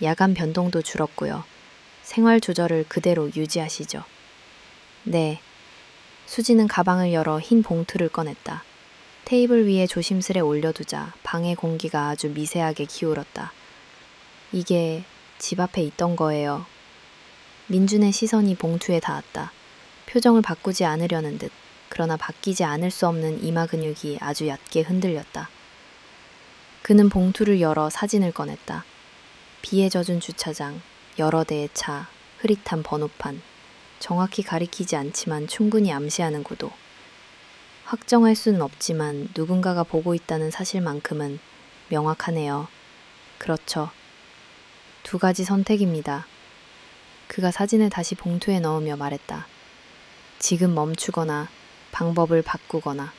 야간 변동도 줄었고요. 생활 조절을 그대로 유지하시죠. 네. 수지는 가방을 열어 흰 봉투를 꺼냈다. 테이블 위에 조심스레 올려두자 방의 공기가 아주 미세하게 기울었다. 이게 집 앞에 있던 거예요. 민준의 시선이 봉투에 닿았다. 표정을 바꾸지 않으려는 듯, 그러나 바뀌지 않을 수 없는 이마 근육이 아주 얕게 흔들렸다. 그는 봉투를 열어 사진을 꺼냈다. 비에 젖은 주차장, 여러 대의 차, 흐릿한 번호판, 정확히 가리키지 않지만 충분히 암시하는 구도. 확정할 수는 없지만 누군가가 보고 있다는 사실만큼은 명확하네요. 그렇죠. 두 가지 선택입니다. 그가 사진을 다시 봉투에 넣으며 말했다. 지금 멈추거나 방법을 바꾸거나.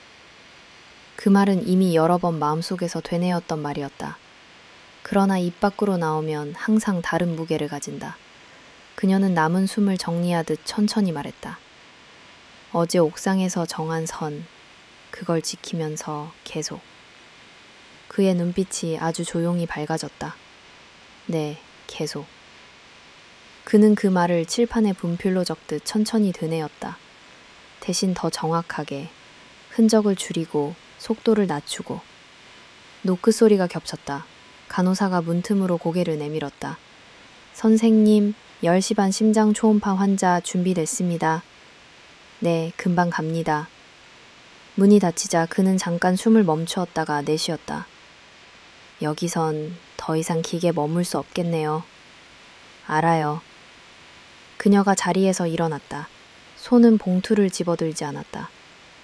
그 말은 이미 여러 번 마음속에서 되뇌었던 말이었다. 그러나 입 밖으로 나오면 항상 다른 무게를 가진다. 그녀는 남은 숨을 정리하듯 천천히 말했다. 어제 옥상에서 정한 선, 그걸 지키면서 계속. 그의 눈빛이 아주 조용히 밝아졌다. 네, 계속. 그는 그 말을 칠판에 분필로 적듯 천천히 되뇌었다. 대신 더 정확하게, 흔적을 줄이고 속도를 낮추고. 노크 소리가 겹쳤다. 간호사가 문틈으로 고개를 내밀었다. 선생님, 10시 반 심장 초음파 환자 준비됐습니다. 네, 금방 갑니다. 문이 닫히자 그는 잠깐 숨을 멈추었다가 내쉬었다. 여기선 더 이상 기게 머물 수 없겠네요. 알아요. 그녀가 자리에서 일어났다. 손은 봉투를 집어들지 않았다.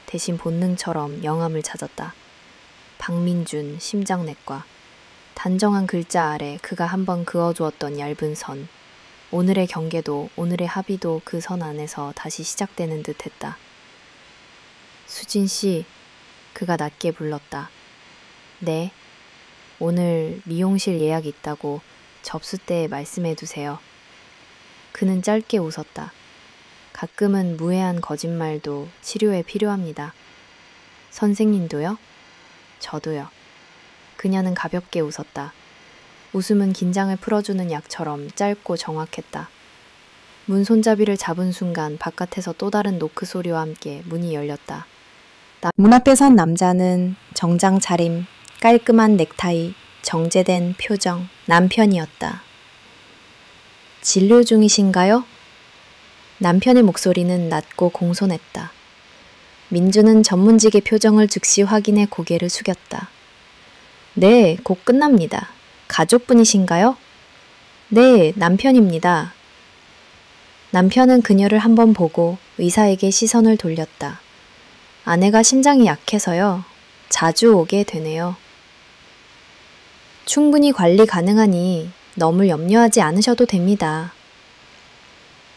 대신 본능처럼 명암을 찾았다. 박민준 심장내과. 단정한 글자 아래 그가 한번 그어주었던 얇은 선. 오늘의 경계도 오늘의 합의도 그 선 안에서 다시 시작되는 듯 했다. 수진 씨, 그가 낮게 불렀다. 네. 오늘 미용실 예약 있다고 접수 때 말씀해 두세요. 그는 짧게 웃었다. 가끔은 무해한 거짓말도 치료에 필요합니다. 선생님도요? 저도요. 그녀는 가볍게 웃었다. 웃음은 긴장을 풀어주는 약처럼 짧고 정확했다. 문 손잡이를 잡은 순간 바깥에서 또 다른 노크 소리와 함께 문이 열렸다. 문 앞에 선 남자는 정장 차림, 깔끔한 넥타이, 정제된 표정, 남편이었다. 진료 중이신가요? 남편의 목소리는 낮고 공손했다. 민주는 전문직의 표정을 즉시 확인해 고개를 숙였다. 네, 곧 끝납니다. 가족분이신가요? 네, 남편입니다. 남편은 그녀를 한번 보고 의사에게 시선을 돌렸다. 아내가 심장이 약해서요. 자주 오게 되네요. 충분히 관리 가능하니 너무 염려하지 않으셔도 됩니다.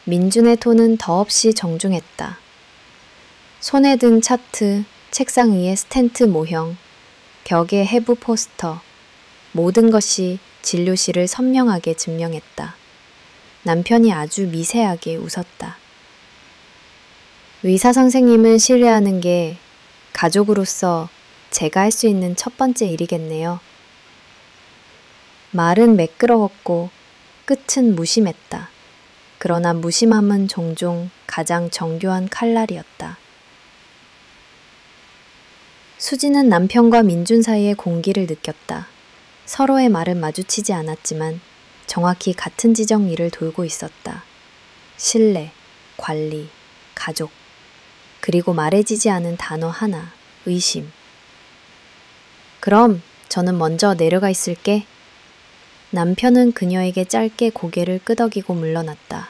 민준의 톤은 더없이 정중했다. 손에 든 차트, 책상 위에 스텐트 모형, 벽에 해부 포스터, 모든 것이 진료실을 선명하게 증명했다. 남편이 아주 미세하게 웃었다. 의사 선생님을 신뢰하는 게 가족으로서 제가 할 수 있는 첫 번째 일이겠네요. 말은 매끄러웠고 끝은 무심했다. 그러나 무심함은 종종 가장 정교한 칼날이었다. 수지는 남편과 민준 사이의 공기를 느꼈다. 서로의 말은 마주치지 않았지만 정확히 같은 지점 위를 돌고 있었다. 신뢰, 관리, 가족, 그리고 말해지지 않은 단어 하나, 의심. 그럼 저는 먼저 내려가 있을게. 남편은 그녀에게 짧게 고개를 끄덕이고 물러났다.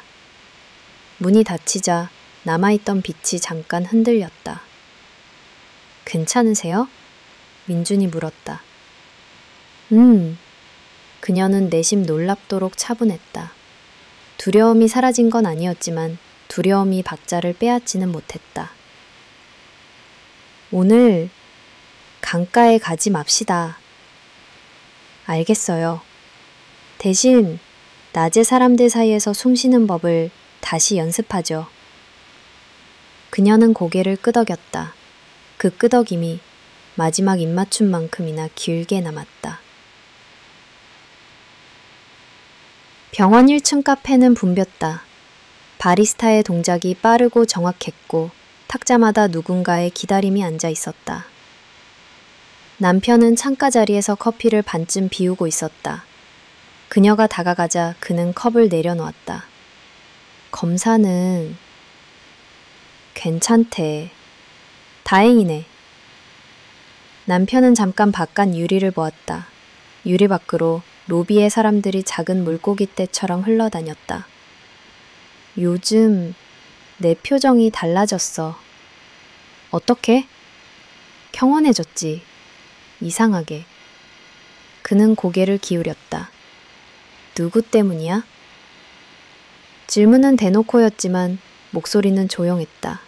문이 닫히자 남아있던 빛이 잠깐 흔들렸다. 괜찮으세요? 민준이 물었다. 그녀는 내심 놀랍도록 차분했다. 두려움이 사라진 건 아니었지만 두려움이 박자를 빼앗지는 못했다. 오늘 강가에 가지 맙시다. 알겠어요. 대신 낮에 사람들 사이에서 숨쉬는 법을 다시 연습하죠. 그녀는 고개를 끄덕였다. 그 끄덕임이 마지막 입맞춤만큼이나 길게 남았다. 병원 1층 카페는 붐볐다. 바리스타의 동작이 빠르고 정확했고 탁자마다 누군가의 기다림이 앉아 있었다. 남편은 창가 자리에서 커피를 반쯤 비우고 있었다. 그녀가 다가가자 그는 컵을 내려놓았다. 검사는 괜찮대. 다행이네. 남편은 잠깐 바깥 유리를 보았다. 유리 밖으로 로비의 사람들이 작은 물고기떼처럼 흘러다녔다. 요즘 내 표정이 달라졌어. 어떻게? 평온해졌지. 이상하게. 그는 고개를 기울였다. 누구 때문이야? 질문은 대놓고였지만 목소리는 조용했다.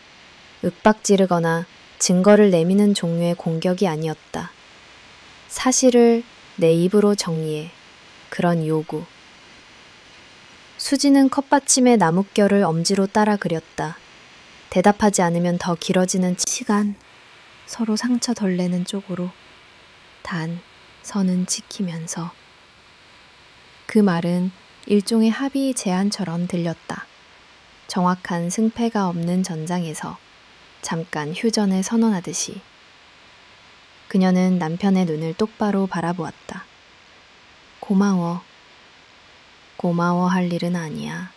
윽박지르거나 증거를 내미는 종류의 공격이 아니었다. 사실을 내 입으로 정리해. 그런 요구. 수지는 컵받침의 나뭇결을 엄지로 따라 그렸다. 대답하지 않으면 더 길어지는 시간. 서로 상처 덜 내는 쪽으로. 단, 선은 지키면서. 그 말은 일종의 합의 제안처럼 들렸다. 정확한 승패가 없는 전장에서 잠깐 휴전을 선언하듯이. 그녀는 남편의 눈을 똑바로 바라보았다. 고마워. 고마워할 일은 아니야.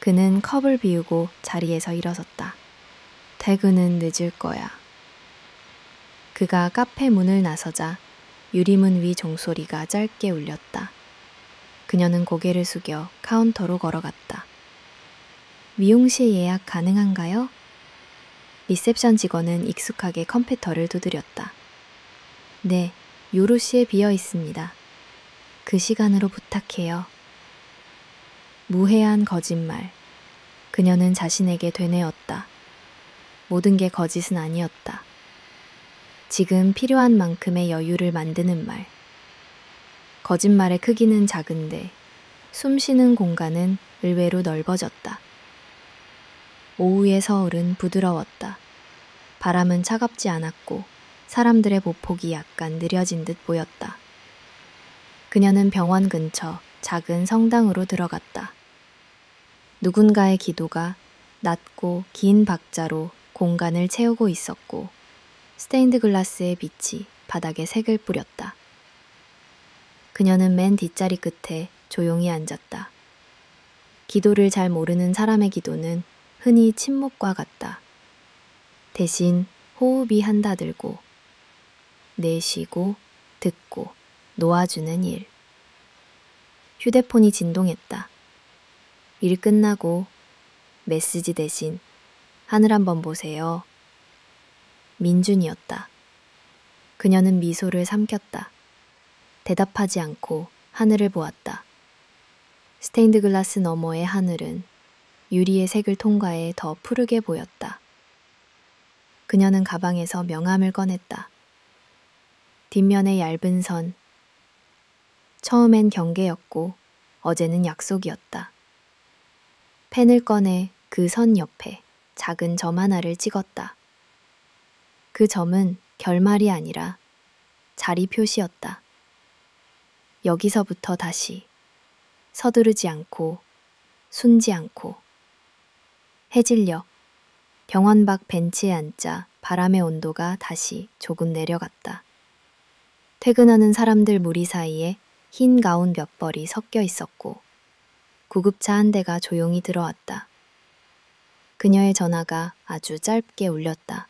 그는 컵을 비우고 자리에서 일어섰다. 퇴근은 늦을 거야. 그가 카페 문을 나서자 유리문 위 종소리가 짧게 울렸다. 그녀는 고개를 숙여 카운터로 걸어갔다. 미용실 예약 가능한가요? 리셉션 직원은 익숙하게 컴퓨터를 두드렸다. 네, 요로 시에 비어 있습니다. 그 시간으로 부탁해요. 무해한 거짓말. 그녀는 자신에게 되뇌었다. 모든 게 거짓은 아니었다. 지금 필요한 만큼의 여유를 만드는 말. 거짓말의 크기는 작은데 숨 쉬는 공간은 의외로 넓어졌다. 오후의 서울은 부드러웠다. 바람은 차갑지 않았고 사람들의 보폭이 약간 느려진 듯 보였다. 그녀는 병원 근처 작은 성당으로 들어갔다. 누군가의 기도가 낮고 긴 박자로 공간을 채우고 있었고 스테인드 글라스의 빛이 바닥에 색을 뿌렸다. 그녀는 맨 뒷자리 끝에 조용히 앉았다. 기도를 잘 모르는 사람의 기도는 흔히 침묵과 같다. 대신 호흡이 한다들고 내쉬고 듣고 놓아주는 일. 휴대폰이 진동했다. 일 끝나고 메시지 대신 하늘 한번 보세요. 민준이었다. 그녀는 미소를 삼켰다. 대답하지 않고 하늘을 보았다. 스테인드 글라스 너머의 하늘은 유리의 색을 통과해 더 푸르게 보였다. 그녀는 가방에서 명함을 꺼냈다. 뒷면의 얇은 선. 처음엔 경계였고 어제는 약속이었다. 펜을 꺼내 그 선 옆에 작은 점 하나를 찍었다. 그 점은 결말이 아니라 자리 표시였다. 여기서부터 다시 서두르지 않고 숨지 않고. 해질녘 병원 밖 벤치에 앉자 바람의 온도가 다시 조금 내려갔다. 퇴근하는 사람들 무리 사이에 흰 가운 몇 벌이 섞여 있었고 구급차 한 대가 조용히 들어왔다. 그녀의 전화가 아주 짧게 울렸다.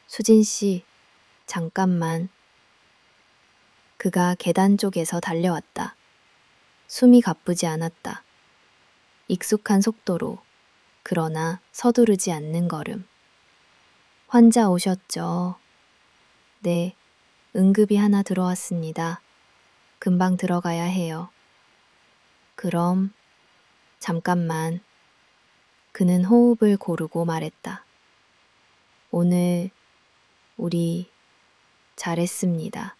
수진 씨, 잠깐만. 그가 계단 쪽에서 달려왔다. 숨이 가쁘지 않았다. 익숙한 속도로, 그러나 서두르지 않는 걸음. 환자 오셨죠? 네, 응급이 하나 들어왔습니다. 금방 들어가야 해요. 그럼, 잠깐만. 그는 호흡을 고르고 말했다. 오늘 우리 잘했습니다.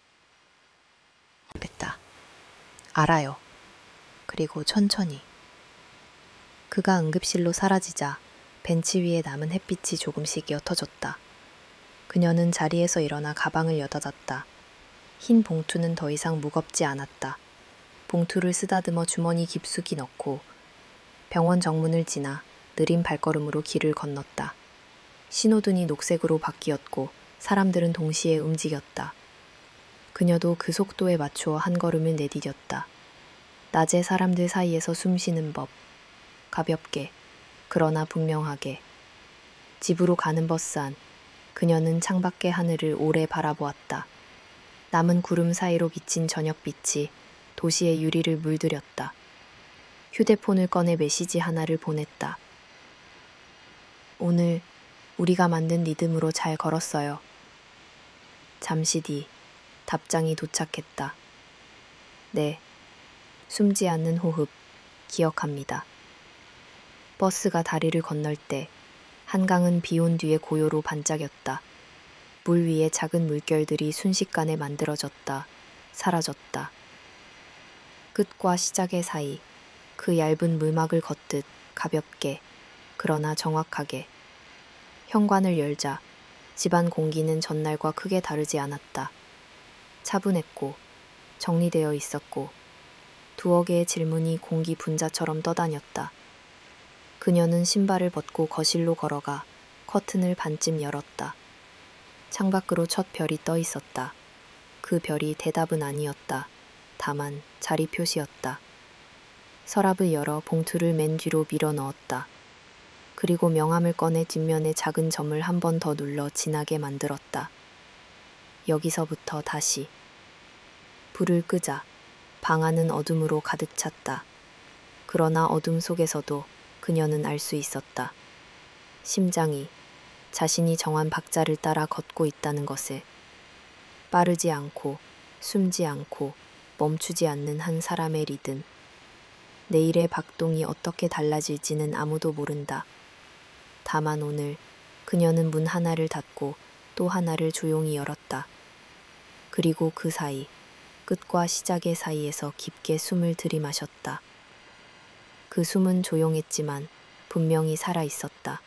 뺐다. 알아요. 그리고 천천히. 그가 응급실로 사라지자 벤치 위에 남은 햇빛이 조금씩 옅어졌다. 그녀는 자리에서 일어나 가방을 여닫았다. 흰 봉투는 더 이상 무겁지 않았다. 봉투를 쓰다듬어 주머니 깊숙이 넣고 병원 정문을 지나 느린 발걸음으로 길을 건넜다. 신호등이 녹색으로 바뀌었고 사람들은 동시에 움직였다. 그녀도 그 속도에 맞추어 한 걸음을 내디뎠다. 낮에 사람들 사이에서 숨쉬는 법. 가볍게, 그러나 분명하게. 집으로 가는 버스 안, 그녀는 창밖의 하늘을 오래 바라보았다. 남은 구름 사이로 비친 저녁빛이 도시의 유리를 물들였다. 휴대폰을 꺼내 메시지 하나를 보냈다. 오늘 우리가 만든 리듬으로 잘 걸었어요. 잠시 뒤 답장이 도착했다. 네, 숨지 않는 호흡, 기억합니다. 버스가 다리를 건널 때 한강은 비온 뒤에 고요로 반짝였다. 물 위에 작은 물결들이 순식간에 만들어졌다. 사라졌다. 끝과 시작의 사이, 그 얇은 물막을 걷듯 가볍게, 그러나 정확하게. 현관을 열자 집안 공기는 전날과 크게 다르지 않았다. 차분했고 정리되어 있었고 두어 개의 질문이 공기 분자처럼 떠다녔다. 그녀는 신발을 벗고 거실로 걸어가 커튼을 반쯤 열었다. 창밖으로 첫 별이 떠 있었다. 그 별이 대답은 아니었다. 다만 자리 표시였다. 서랍을 열어 봉투를 맨 뒤로 밀어 넣었다. 그리고 명함을 꺼내 뒷면에 작은 점을 한 번 더 눌러 진하게 만들었다. 여기서부터 다시. 불을 끄자 방 안은 어둠으로 가득 찼다. 그러나 어둠 속에서도 그녀는 알 수 있었다. 심장이 자신이 정한 박자를 따라 걷고 있다는 것을. 빠르지 않고 숨지 않고 멈추지 않는 한 사람의 리듬. 내일의 박동이 어떻게 달라질지는 아무도 모른다. 다만 오늘 그녀는 문 하나를 닫고 또 하나를 조용히 열었다. 그리고 그 사이, 끝과 시작의 사이에서 깊게 숨을 들이마셨다. 그 숨은 조용했지만 분명히 살아 있었다.